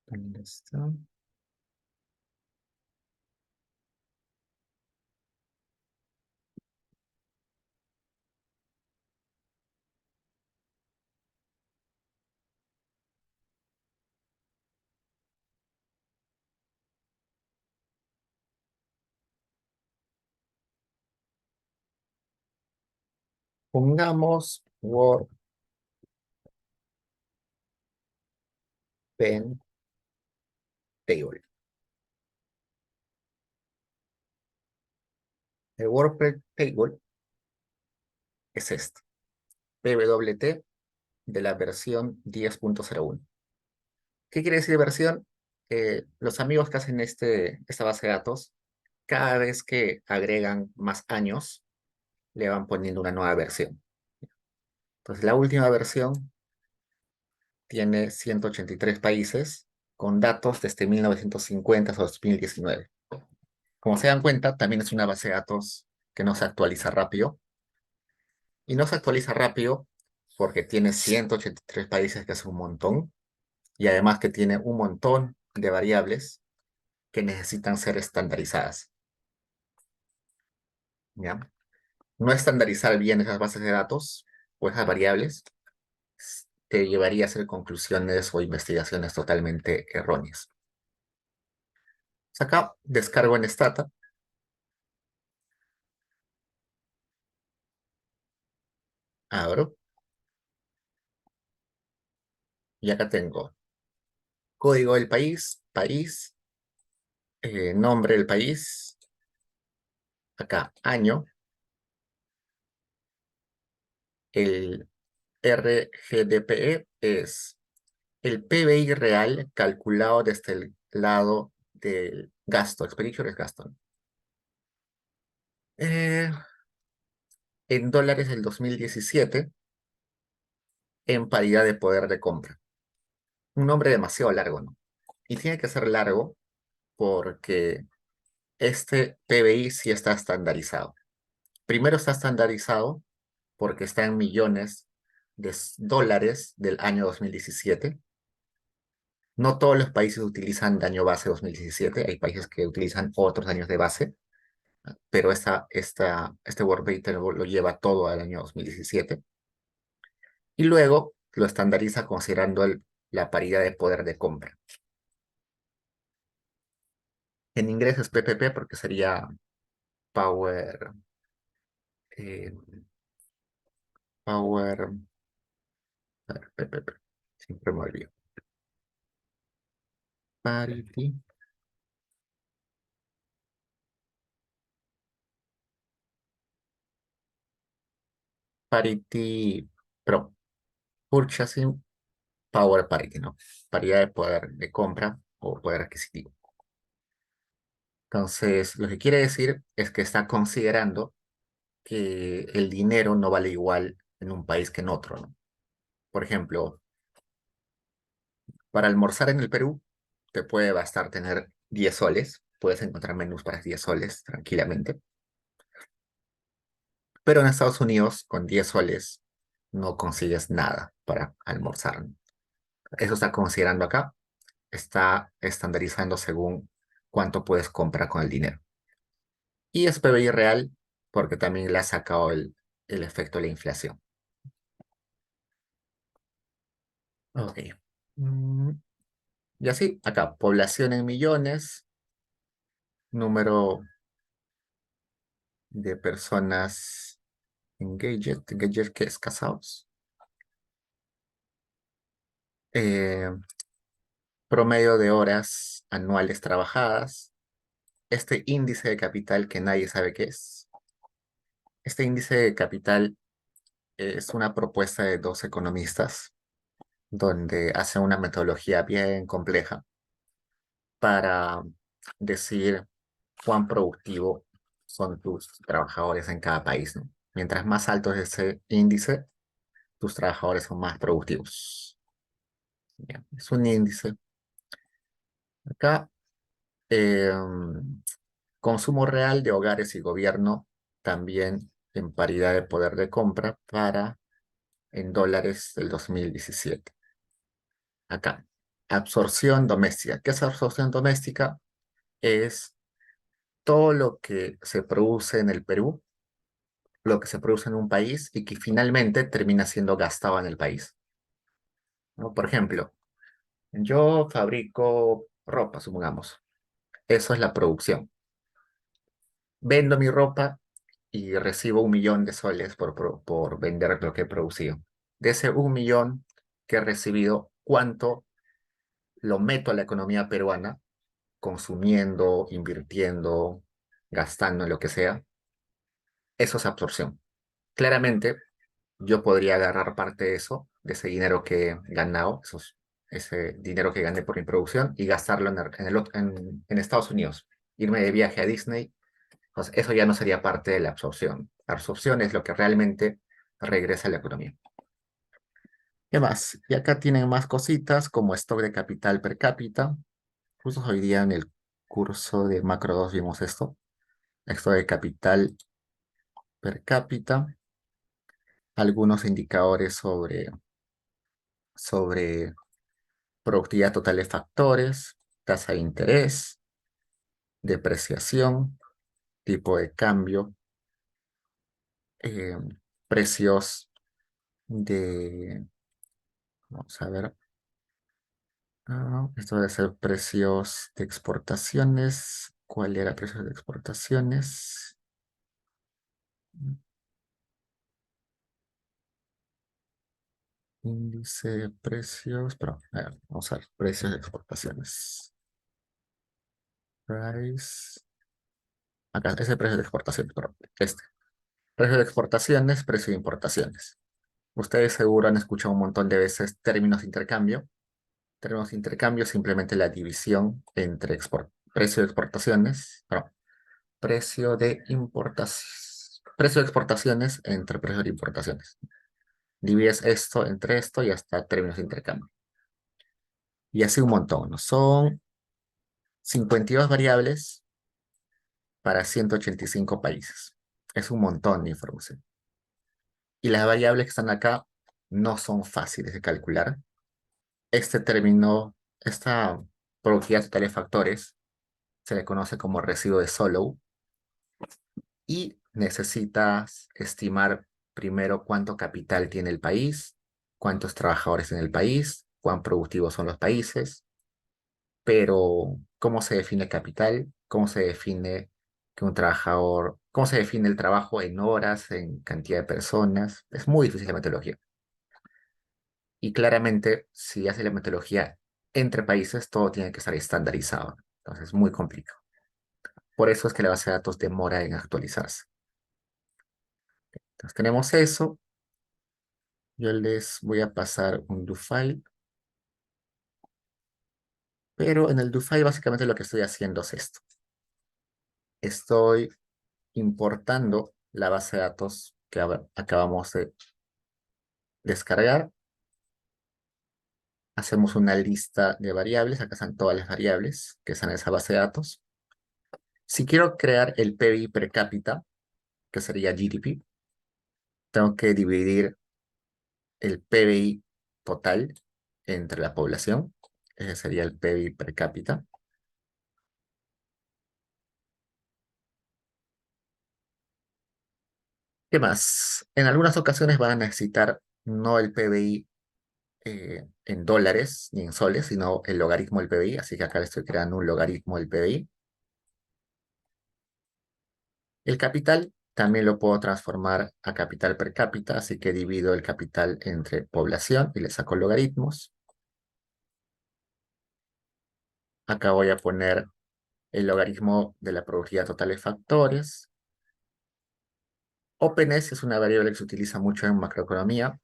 A: ¿Dónde está? Pongamos Word Pen Table. El Word Pen Table es este. PWT de la versión 10.01. ¿Qué quiere decir versión? Los amigos que hacen esta base de datos, cada vez que agregan más años, le van poniendo una nueva versión. Entonces, la última versión tiene 183 países con datos desde 1950 a 2019. Como se dan cuenta, también es una base de datos que no se actualiza rápido. Y no se actualiza rápido porque tiene 183 países, que es un montón, y además que tiene un montón de variables que necesitan ser estandarizadas. ¿Ya? No estandarizar bien esas bases de datos o esas variables te llevaría a hacer conclusiones o investigaciones totalmente erróneas. Pues acá descargo en Stata, abro, y acá tengo código del país, país, nombre del país, acá año, el RGDPE es el PBI real calculado desde el lado del gasto, expenditure es gasto, ¿no? Eh, en dólares del 2017 en paridad de poder de compra. Un nombre demasiado largo, ¿no? Y tiene que ser largo porque este PBI sí está estandarizado. Primero está estandarizado porque está en millones de dólares del año 2017. No todos los países utilizan de año base 2017, hay países que utilizan otros años de base, pero este Workday lo lleva todo al año 2017. Y luego lo estandariza considerando la paridad de poder de compra. En inglés es PPP porque sería Power, eh, Power, a ver, PPP, siempre me olvido. Parity, Parity Pro, Purchasing Power Parity, ¿no? Paridad de poder de compra o poder adquisitivo. Entonces, lo que quiere decir es que está considerando que el dinero no vale igual en un país que en otro, ¿no? Por ejemplo, para almorzar en el Perú, te puede bastar tener 10 soles, puedes encontrar menús para 10 soles tranquilamente, pero en Estados Unidos con 10 soles no consigues nada para almorzar, ¿no? Eso está considerando acá, está estandarizando según cuánto puedes comprar con el dinero. Y es PBI real porque también le ha sacado el efecto de la inflación. Ok. Mm, y así, acá, población en millones, número de personas engaged, que es casados, eh, promedio de horas anuales trabajadas, este índice de capital que nadie sabe qué es. Este índice de capital es una propuesta de dos economistas donde hacen una metodología bien compleja para decir cuán productivo son tus trabajadores en cada país, ¿no? Mientras más alto es ese índice, tus trabajadores son más productivos. Bien, es un índice. Acá, eh, consumo real de hogares y gobierno, también en paridad de poder de compra para en dólares del 2017. Acá, absorción doméstica. ¿Qué es absorción doméstica? Es todo lo que se produce en el Perú, lo que se produce en un país y que finalmente termina siendo gastado en el país, ¿no? Por ejemplo, yo fabrico ropa, supongamos. Eso es la producción. Vendo mi ropa y recibo 1 millón de soles por vender lo que he producido. De ese 1 millón que he recibido, ¿cuánto lo meto a la economía peruana, consumiendo, invirtiendo, gastando en lo que sea? Eso es absorción. Claramente, yo podría agarrar parte de eso, de ese dinero que he ganado, ese dinero que gané por mi producción, y gastarlo en Estados Unidos. Irme de viaje a Disney, pues eso ya no sería parte de la absorción. La absorción es lo que realmente regresa a la economía. ¿Qué más? Y acá tienen más cositas como stock de capital per cápita. Justo hoy día en el curso de Macro 2 vimos esto. Stock de capital per cápita. Algunos indicadores sobre productividad total de factores, tasa de interés, depreciación, tipo de cambio, eh, precios de, vamos a ver, esto debe ser precios de exportaciones. ¿Cuál era precios de exportaciones? Índice de precios, pero a ver, vamos a ver, precios de exportaciones. Price. Acá, ese precio de exportaciones, pero este. Precio de exportaciones, precio de importaciones. Ustedes seguro han escuchado un montón de veces términos de intercambio. Términos de intercambio, simplemente la división entre precio de exportaciones, perdón, precio de exportaciones entre precio de importaciones. Divides esto entre esto y hasta términos de intercambio. Y así un montón, ¿no? Son 52 variables para 185 países. Es un montón de información. Y las variables que están acá no son fáciles de calcular. Este término, esta productividad total de factores, se le conoce como residuo de Solow y necesitas estimar primero cuánto capital tiene el país, cuántos trabajadores en el país, cuán productivos son los países, pero ¿cómo se define capital? ¿Cómo se define que un trabajador, cómo se define el trabajo en horas, en cantidad de personas? Es muy difícil la metodología. Y claramente, si hace la metodología entre países, todo tiene que estar estandarizado. Entonces, es muy complicado. Por eso es que la base de datos demora en actualizarse. Entonces, tenemos eso. Yo les voy a pasar un do file, pero en el do file básicamente lo que estoy haciendo es esto. Estoy importando la base de datos que acabamos de descargar. Hacemos una lista de variables. Acá están todas las variables que están en esa base de datos. Si quiero crear el PBI per cápita, que sería GDP, tengo que dividir el PBI total entre la población. Ese sería el PBI per cápita. ¿Qué más? En algunas ocasiones van a necesitar no el PBI en dólares ni en soles, sino el logaritmo del PBI. Así que acá le estoy creando un logaritmo del PBI. El capital también lo puedo transformar a capital per cápita, así que divido el capital entre población y le saco logaritmos. Acá voy a poner el logaritmo de la productividad total de factores. OpenS es una variable que se utiliza mucho en macroeconomía,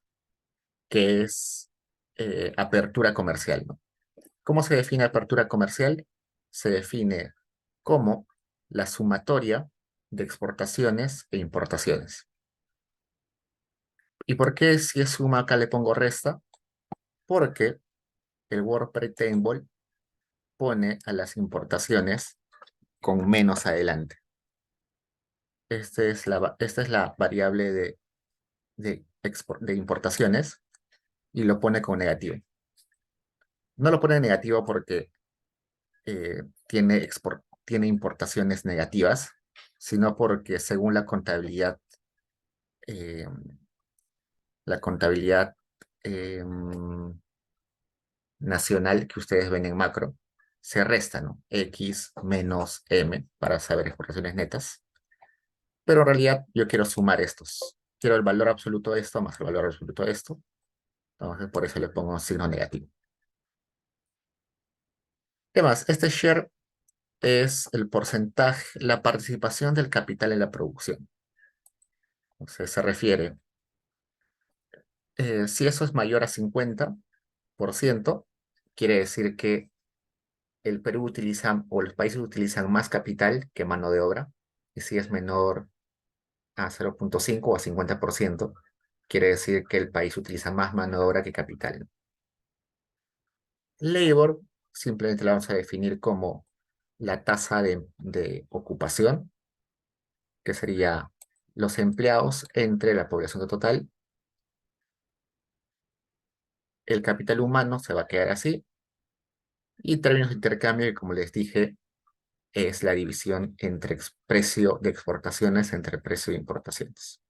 A: que es apertura comercial, ¿no? ¿Cómo se define apertura comercial? Se define como la sumatoria de exportaciones e importaciones. ¿Y por qué si es suma acá le pongo resta? Porque el WordPress Table pone a las importaciones con menos adelante. Esta es la variable de importaciones y lo pone con negativo. No lo pone negativo porque tiene importaciones negativas, sino porque según eh, la contabilidad eh, nacional que ustedes ven en macro, se resta, ¿no? X menos M para saber exportaciones netas. Pero en realidad yo quiero sumar estos. Quiero el valor absoluto de esto más el valor absoluto de esto. Entonces por eso le pongo un signo negativo. ¿Qué más? Este share es el porcentaje, la participación del capital en la producción. Entonces se refiere, si eso es mayor a 50%, quiere decir que el Perú utiliza, o los países utilizan más capital que mano de obra. Y si es menor a 0,5 o a 50%, quiere decir que el país utiliza más mano de obra que capital. Labor simplemente la vamos a definir como la tasa de ocupación, que sería los empleados entre la población total. El capital humano se va a quedar así. Y términos de intercambio, que como les dije, es la división entre precio de exportaciones entre precio de importaciones.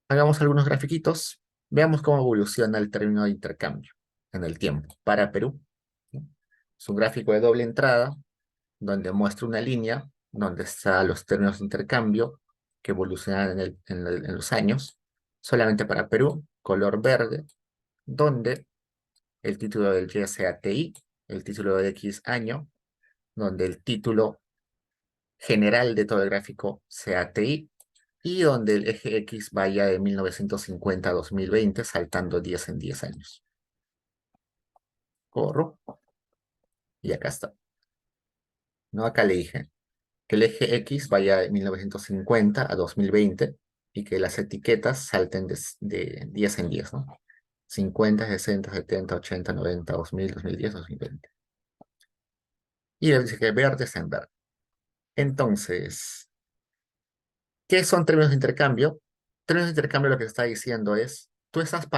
A: Hagamos algunos grafiquitos. Veamos cómo evoluciona el término de intercambio en el tiempo para Perú. Es un gráfico de doble entrada donde muestra una línea donde están los términos de intercambio que evolucionan en los años, solamente para Perú, color verde, donde el título del Y sea TI, el título de X año, donde el título general de todo el gráfico sea TI, y donde el eje X vaya de 1950 a 2020, saltando 10 en 10 años. Corro, y acá está. ¿No? Acá le dije que el eje X vaya de 1950 a 2020 y que las etiquetas salten de 10 en 10, ¿no? 50, 60, 70, 80, 90, 2000, 2010, 2020. Y él dice que verde es en verde. Entonces, ¿qué son términos de intercambio? Términos de intercambio lo que está diciendo es, te están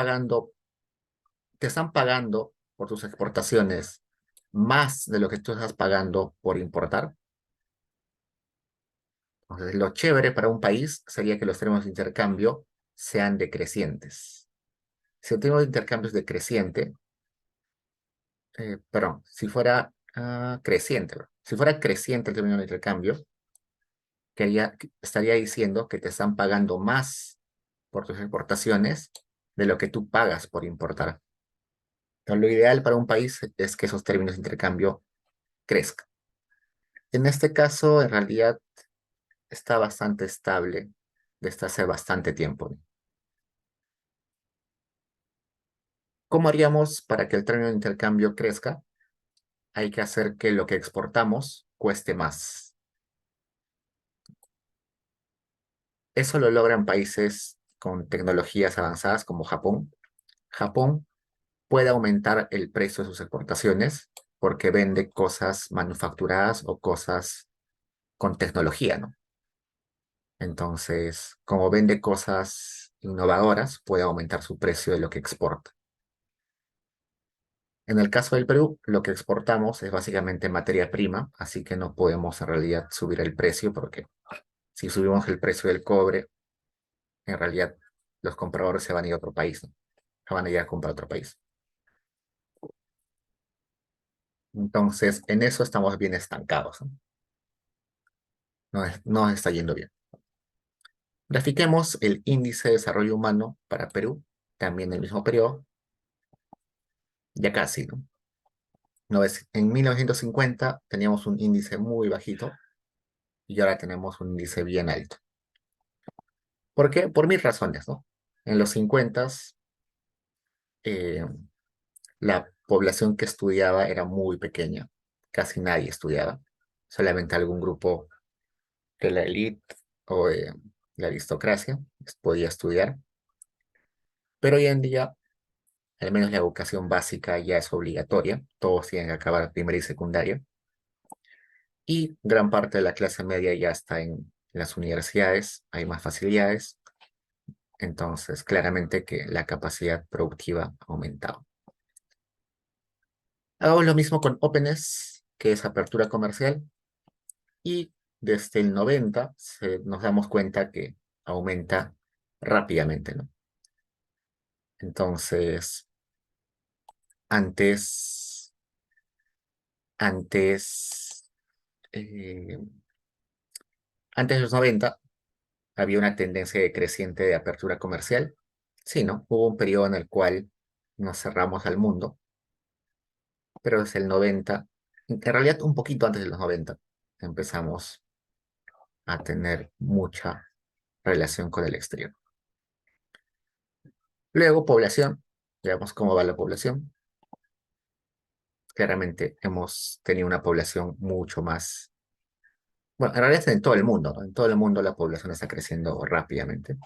A: pagando por tus exportaciones más de lo que tú estás pagando por importar. Entonces, lo chévere para un país sería que los términos de intercambio sean decrecientes. Si el término de intercambio es decreciente, perdón, si fuera creciente, ¿no? Si fuera creciente el término de intercambio, estaría diciendo que te están pagando más por tus exportaciones de lo que tú pagas por importar. Entonces, lo ideal para un país es que esos términos de intercambio crezcan. En este caso, en realidad, está bastante estable desde hace bastante tiempo. ¿Cómo haríamos para que el término de intercambio crezca? Hay que hacer que lo que exportamos cueste más. Eso lo logran países con tecnologías avanzadas como Japón. Japón puede aumentar el precio de sus exportaciones porque vende cosas manufacturadas o cosas con tecnología, ¿no? Entonces, como vende cosas innovadoras, puede aumentar su precio de lo que exporta. En el caso del Perú, lo que exportamos es básicamente materia prima, así que no podemos en realidad subir el precio porque si subimos el precio del cobre, en realidad los compradores se van a ir a otro país, ¿no? Se van a ir a comprar a otro país. Entonces, en eso estamos bien estancados, ¿no? No está yendo bien. Grafiquemos el índice de desarrollo humano para Perú, también en el mismo periodo, ya casi, ¿no? En 1950 teníamos un índice muy bajito y ahora tenemos un índice bien alto. ¿Por qué? Por mil razones, ¿no? En los 50 eh, la población que estudiaba era muy pequeña, casi nadie estudiaba, solamente algún grupo de la élite o la aristocracia podía estudiar, pero hoy en día, al menos la educación básica ya es obligatoria, todos tienen que acabar primaria y secundaria, y gran parte de la clase media ya está en las universidades, hay más facilidades, entonces claramente que la capacidad productiva ha aumentado. Hagamos lo mismo con Openness, que es apertura comercial, y desde el 90 nos damos cuenta que aumenta rápidamente, ¿no? Entonces, antes, antes, eh, antes de los 90 había una tendencia decreciente de apertura comercial. Sí, ¿no? Hubo un periodo en el cual nos cerramos al mundo, pero desde el 90, en realidad un poquito antes de los 90, empezamos a tener mucha relación con el exterior. Luego, población. Veamos cómo va la población. Claramente hemos tenido una población mucho más. Bueno, en realidad en todo el mundo, ¿no? En todo el mundo la población está creciendo rápidamente.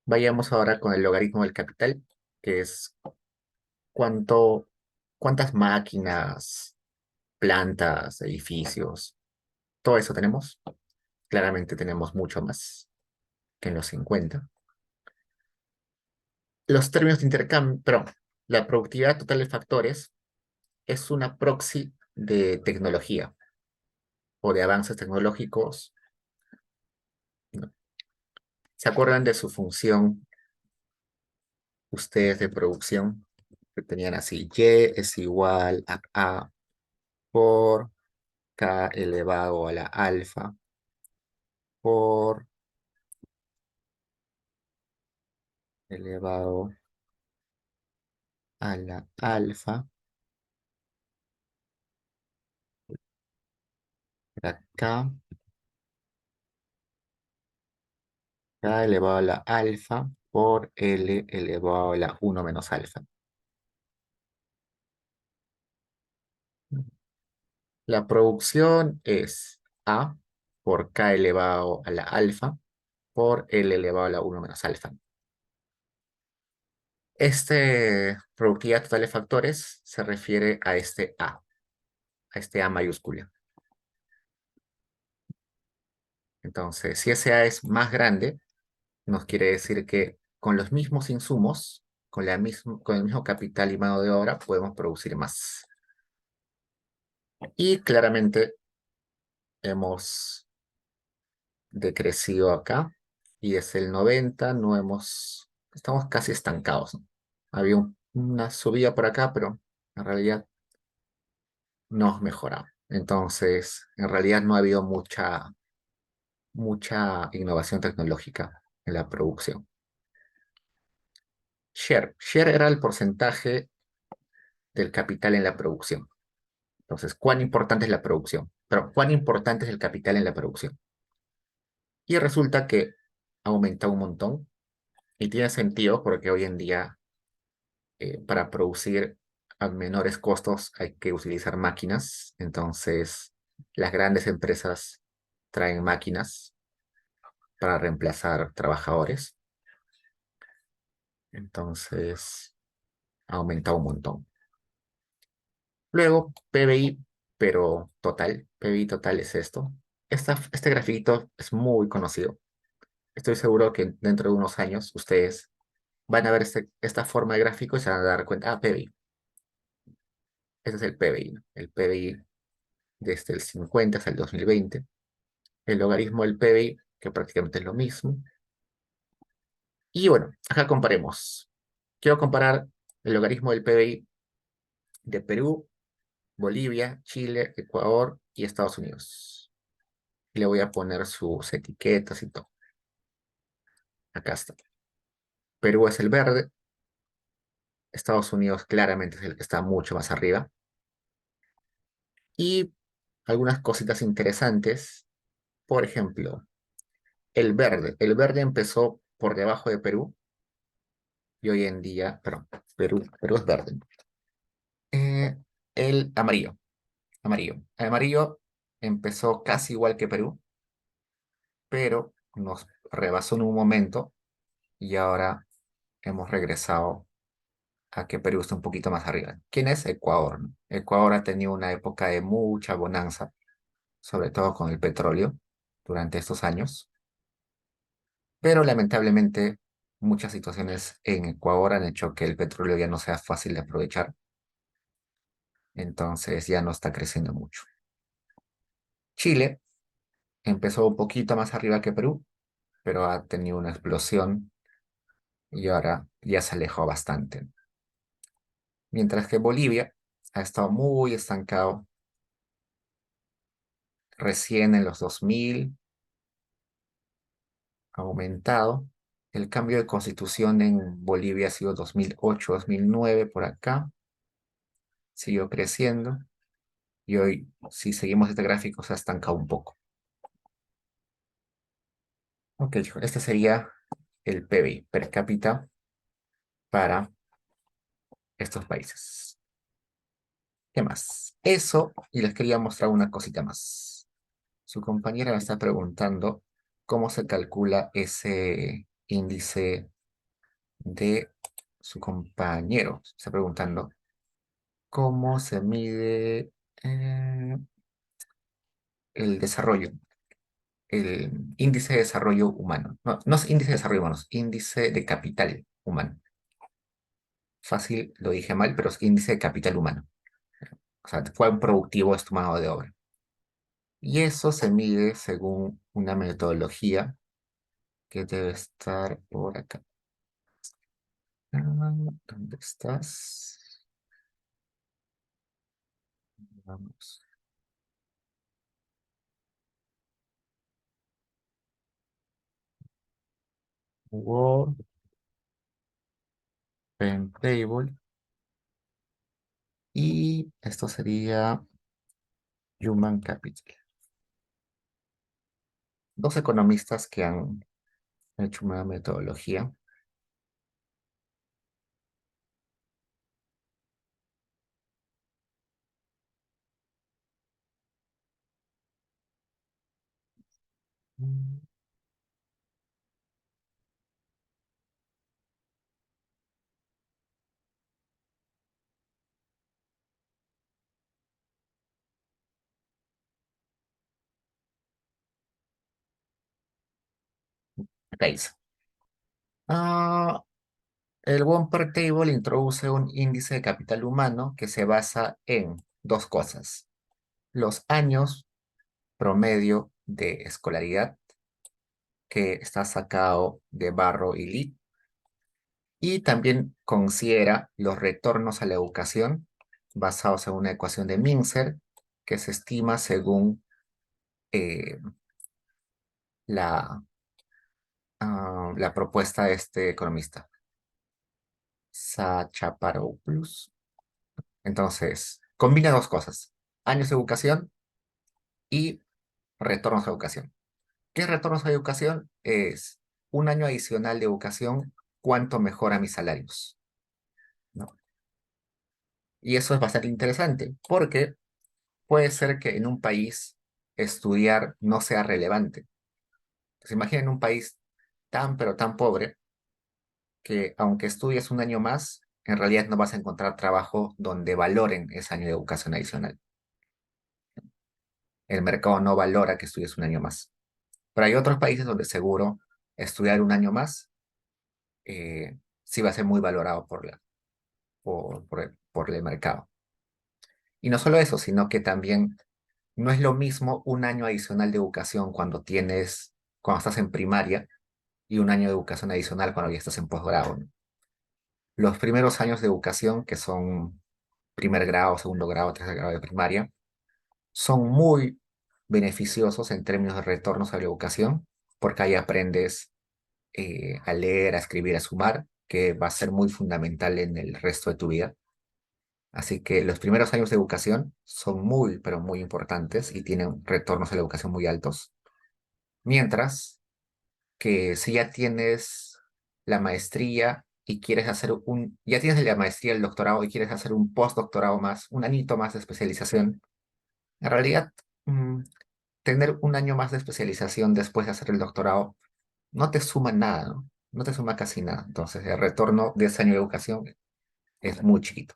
A: Vayamos ahora con el logaritmo del capital, que es cuánto, cuántas máquinas, plantas, edificios, todo eso tenemos. Claramente tenemos mucho más que en los 50. Los términos de intercambio, pero la productividad total de factores es una proxy de tecnología o de avances tecnológicos, ¿no? ¿Se acuerdan de su función ustedes de producción? Que tenían así, Y es igual a A por K elevado a la alfa por elevado a la alfa, era K elevado a la alfa por L elevado a la 1 menos alfa. La producción es A por K elevado a la alfa por L elevado a la 1 menos alfa. Este productividad total de factores se refiere a este A mayúscula. Entonces, si ese A es más grande, nos quiere decir que con los mismos insumos, con el mismo capital y mano de obra, podemos producir más. Y claramente hemos decrecido acá y desde el 90 no estamos casi estancados, ¿no? Había una subida por acá, pero en realidad no hemos mejorado. Entonces, en realidad no ha habido mucha innovación tecnológica en la producción. Share. Share era el porcentaje del capital en la producción. Entonces, ¿cuán importante es la producción? Pero, ¿cuán importante es el capital en la producción? Y resulta que aumenta un montón y tiene sentido porque hoy en día para producir a menores costos hay que utilizar máquinas. Entonces, las grandes empresas traen máquinas para reemplazar trabajadores. Entonces, aumenta un montón. Luego, PBI, pero total. PBI total es esto. Este grafiquito es muy conocido. Estoy seguro que dentro de unos años ustedes van a ver esta forma de gráfico y se van a dar cuenta, PBI. Ese es el PBI, ¿no? El PBI desde el 50 hasta el 2020. El logaritmo del PBI, que prácticamente es lo mismo. Y bueno, acá comparemos. Quiero comparar el logaritmo del PBI de Perú, Bolivia, Chile, Ecuador y Estados Unidos. Y le voy a poner sus etiquetas y todo. Acá está. Perú es el verde. Estados Unidos claramente es el que está mucho más arriba. Y algunas cositas interesantes. Por ejemplo, el verde. El verde empezó por debajo de Perú y hoy en día, perdón, Perú es verde. Eh, el amarillo. Amarillo. El amarillo empezó casi igual que Perú, pero nos rebasó en un momento y ahora hemos regresado a que Perú está un poquito más arriba. ¿Quién es? Ecuador, ¿no? Ecuador ha tenido una época de mucha bonanza, sobre todo con el petróleo durante estos años, pero lamentablemente muchas situaciones en Ecuador han hecho que el petróleo ya no sea fácil de aprovechar, entonces ya no está creciendo mucho. Chile empezó un poquito más arriba que Perú, pero ha tenido una explosión y ahora ya se alejó bastante. Mientras que Bolivia ha estado muy estancado recién en los 2000, ha aumentado. El cambio de constitución en Bolivia ha sido 2008, 2009 por acá, siguió creciendo y hoy, si seguimos este gráfico, se ha estancado un poco. Ok, este sería el PBI per cápita para estos países. ¿Qué más? Eso, y les quería mostrar una cosita más. Su compañera me está preguntando cómo se calcula ese índice de su compañero. Está preguntando cómo se mide el desarrollo, el índice de desarrollo humano. No, no es índice de desarrollo humano, es índice de capital humano. Fácil, lo dije mal, pero es índice de capital humano. O sea, cuán productivo es tu mano de obra. Y eso se mide según una metodología que debe estar por acá. ¿Dónde estás? Vamos. World Pen Table. Y esto sería Human Capital. Dos economistas que han hecho una metodología. Mm, acá dice. Ah, el One Per Table introduce un índice de capital humano que se basa en dos cosas. Los años promedio de escolaridad que está sacado de Barro y Lee, y también considera los retornos a la educación basados en una ecuación de Mincer que se estima según eh, la, la propuesta de este economista, Sachaparopoulos. Entonces, combina dos cosas, años de educación y retornos a educación. ¿Qué es retornos a educación? Es un año adicional de educación, ¿cuánto mejora mis salarios? ¿No? Y eso es bastante interesante, porque puede ser que en un país estudiar no sea relevante. Pues imaginen un país tan, pero tan pobre, que aunque estudies un año más, en realidad no vas a encontrar trabajo donde valoren ese año de educación adicional. El mercado no valora que estudies un año más. Pero hay otros países donde seguro estudiar un año más sí va a ser muy valorado por el mercado. Y no solo eso, sino que también no es lo mismo un año adicional de educación cuando estás en primaria y un año de educación adicional cuando ya estás en posgrado, ¿no? Los primeros años de educación, que son primer grado, segundo grado, tercer grado de primaria, son muy beneficiosos en términos de retornos a la educación, porque ahí aprendes a leer, a escribir, a sumar, que va a ser muy fundamental en el resto de tu vida. Así que los primeros años de educación son muy, pero muy importantes y tienen retornos a la educación muy altos. Mientras que si ya tienes la maestría y quieres hacer ya tienes la maestría, el doctorado y quieres hacer un postdoctorado más, un añito más de especialización, en realidad tener un año más de especialización después de hacer el doctorado no te suma nada, ¿no? No te suma casi nada. Entonces, el retorno de ese año de educación es muy chiquito.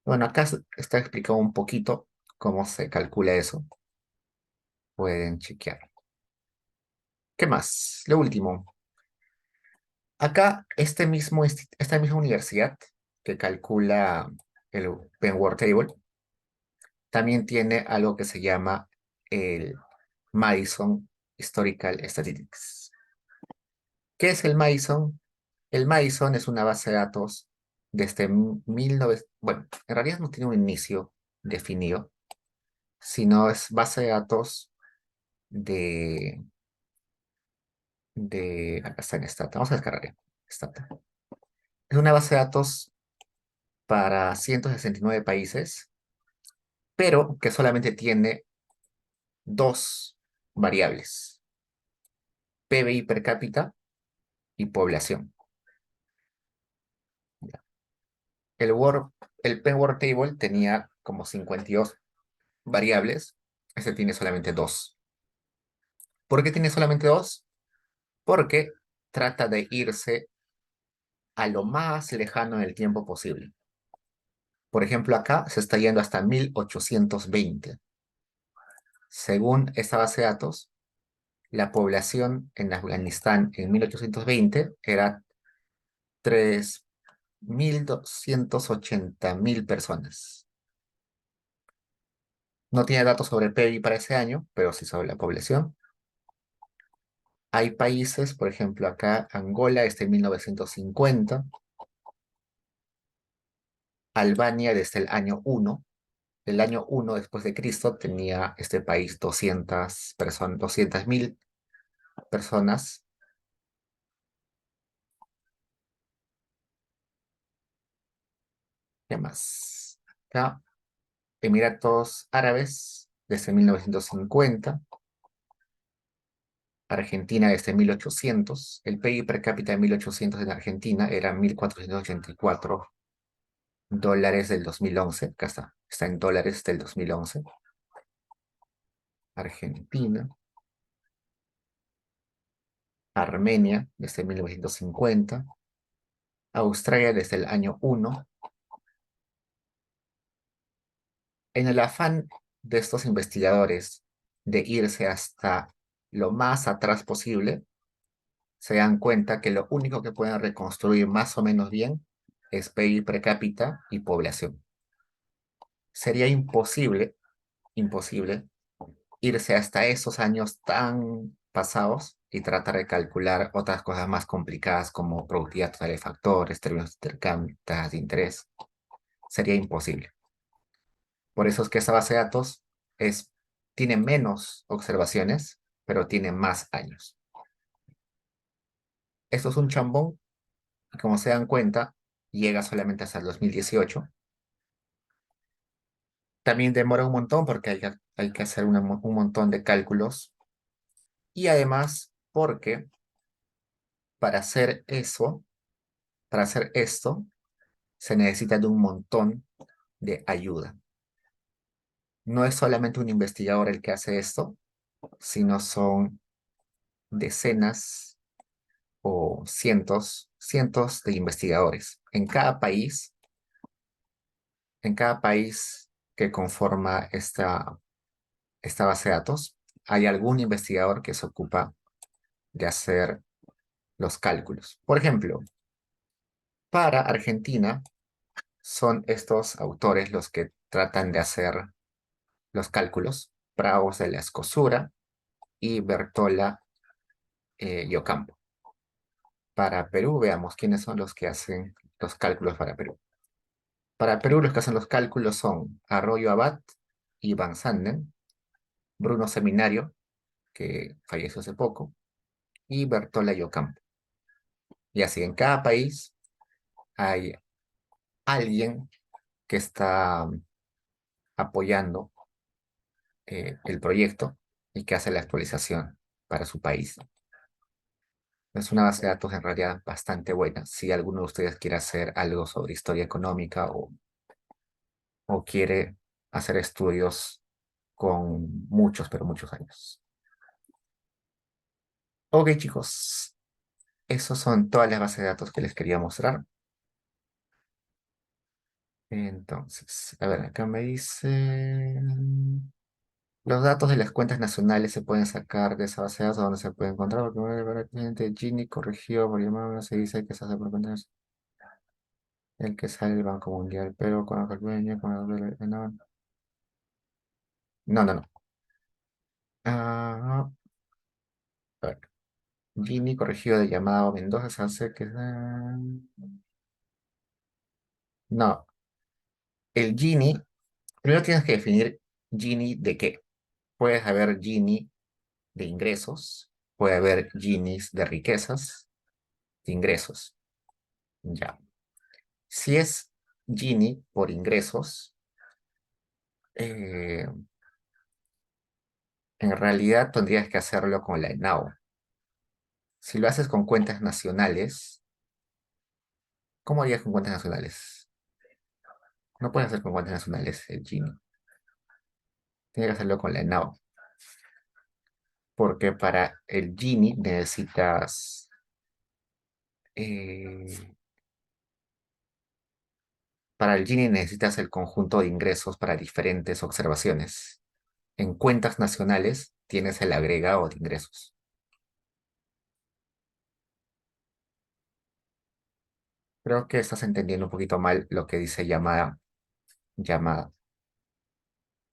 A: Bueno, acá está explicado un poquito cómo se calcula eso. Pueden chequear. ¿Qué más? Lo último. Acá, esta misma universidad que calcula el Penn Table también tiene algo que se llama el Madison Historical Statistics. ¿Qué es el Madison? El Madison es una base de datos desde 1900, bueno, en realidad no tiene un inicio definido, sino es base de datos de, acá está en Stata, vamos a descargar Stata. Es una base de datos para 169 países, pero que solamente tiene dos variables, PBI per cápita y población. El, Word, el Penn World Table tenía como 52 variables, este tiene solamente dos. ¿Por qué tiene solamente dos? Porque trata de irse a lo más lejano en el tiempo posible. Por ejemplo, acá se está yendo hasta 1820. Según esta base de datos, la población en Afganistán en 1820 era 3.280.000 personas. No tiene datos sobre PIB para ese año, pero sí sobre la población. Hay países, por ejemplo, acá Angola es de 1950, Albania desde el año 1. El año 1 después de Cristo tenía este país 200.000 personas. ¿Qué más? Acá, Emiratos Árabes desde 1950, Argentina desde 1800. El PIB per cápita de 1800 en Argentina era 1.484 dólares del 2011. Acá está en dólares del 2011. Argentina, Armenia desde 1950, Australia desde el año 1. En el afán de estos investigadores de irse hasta lo más atrás posible, se dan cuenta que lo único que pueden reconstruir más o menos bien es PIB per cápita y población. Sería imposible irse hasta esos años tan pasados y tratar de calcular otras cosas más complicadas como productividad total de factores, términos de intercambio, tasas de interés. Sería imposible. Por eso es que esa base de datos es, tiene menos observaciones, pero tiene más años. Esto es un chambón y como se dan cuenta, llega solamente hasta el 2018. También demora un montón porque hay que hacer un montón de cálculos y además porque para hacer eso, para hacer esto, se necesita de un montón de ayuda. No es solamente un investigador el que hace esto, sino son decenas o cientos de investigadores. En cada país que conforma esta base de datos, hay algún investigador que se ocupa de hacer los cálculos. Por ejemplo, para Argentina son estos autores los que tratan de hacer los cálculos, Praos de la Escosura y Bertola y Ocampo. Para Perú, veamos quiénes son los que hacen los cálculos para Perú. Para Perú, los que hacen los cálculos son Arroyo Abad y Van Sanden, Bruno Seminario, que falleció hace poco, y Bertola y Ocampo. Y así, en cada país hay alguien que está apoyando el proyecto y que hace la actualización para su país. Es una base de datos en realidad bastante buena. Si alguno de ustedes quiere hacer algo sobre historia económica o quiere hacer estudios con muchos, pero muchos años. Ok, chicos, esos son todas las bases de datos que les quería mostrar. Entonces, a ver, acá me dice... Los datos de las cuentas nacionales se pueden sacar de esa base de datos donde se puede encontrar, porque bueno, el cliente Gini corrigió por llamada, se dice que se hace por cuentas el que sale del Banco Mundial, pero cuando calcula con no, no, no. Ah, a ver. Gini corregido de llamada o Mendoza se hace que... No, el Gini, primero tienes que definir Gini de qué. Puedes haber Gini de ingresos, puede haber Ginis de riquezas, de ingresos. Ya. Si es Gini por ingresos, eh, en realidad tendrías que hacerlo con la ENAO. Si lo haces con cuentas nacionales, ¿cómo harías con cuentas nacionales? No puedes hacer con cuentas nacionales el Gini. Tienes que hacerlo con la ENAO. Porque para el Gini necesitas, eh, para el Gini necesitas el conjunto de ingresos para diferentes observaciones. En cuentas nacionales tienes el agregado de ingresos. Creo que estás entendiendo un poquito mal lo que dice llamada.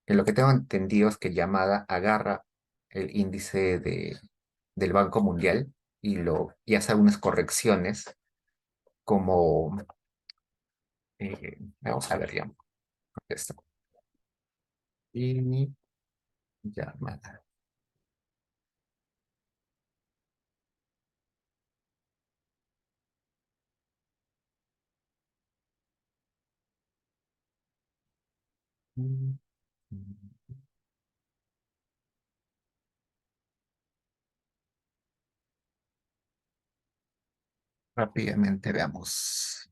A: En lo que tengo entendido es que llamada agarra el índice del Banco Mundial y hace algunas correcciones como, vamos a ver ya, esto. Y llamada. Mm, Rápidamente veamos.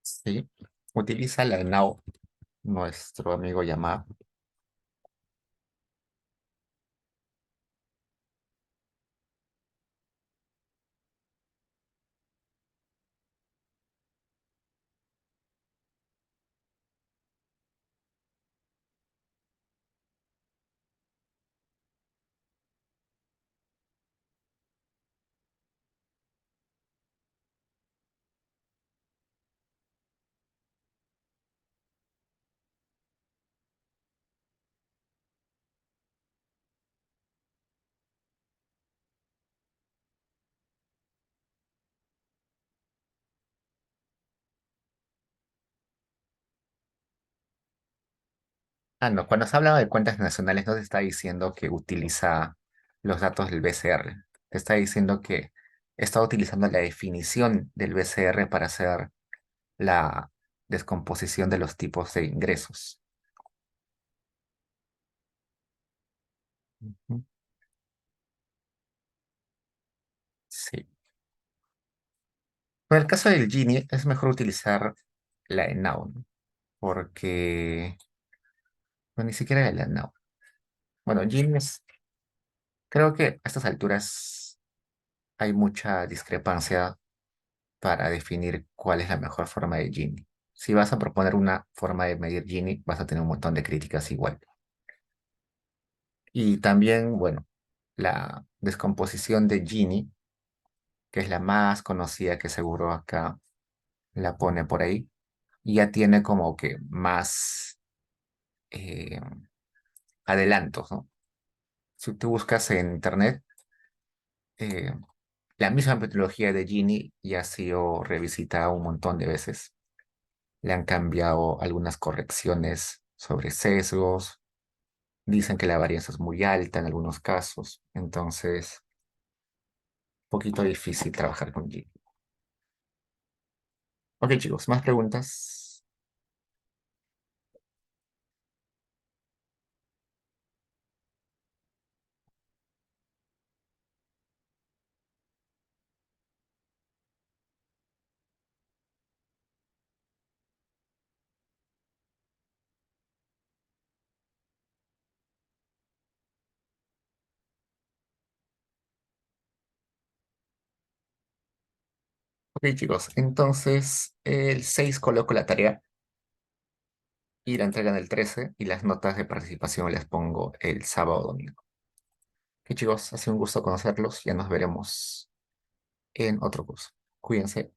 A: Sí, utiliza la NAO, nuestro amigo llamado. Ah, no, cuando se habla de cuentas nacionales no te está diciendo que utiliza los datos del BCR. Te está diciendo que está utilizando la definición del BCR para hacer la descomposición de los tipos de ingresos. Ujú. Sí. En el caso del Gini es mejor utilizar la ENAU, ¿no? Porque, bueno, ni siquiera la ENAU. Bueno, Gini es, Creo que a estas alturas hay mucha discrepancia para definir cuál es la mejor forma de Gini. Si vas a proponer una forma de medir Gini, vas a tener un montón de críticas igual. Y también, bueno, la descomposición de Gini, que es la más conocida, que seguro acá la pone por ahí, ya tiene como que más eh, adelantos, ¿no? Si tú buscas en internet, eh, la misma metodología de Gini ya ha sido revisitada un montón de veces. Le han cambiado algunas correcciones sobre sesgos. Dicen que la varianza es muy alta en algunos casos. Entonces, un poquito difícil trabajar con Gini. Ok, chicos, más preguntas. Ok, chicos, entonces el 6 coloco la tarea y la entregan el 13 y las notas de participación las pongo el sábado o domingo. Ok, chicos, ha sido un gusto conocerlos. Ya nos veremos en otro curso. Cuídense.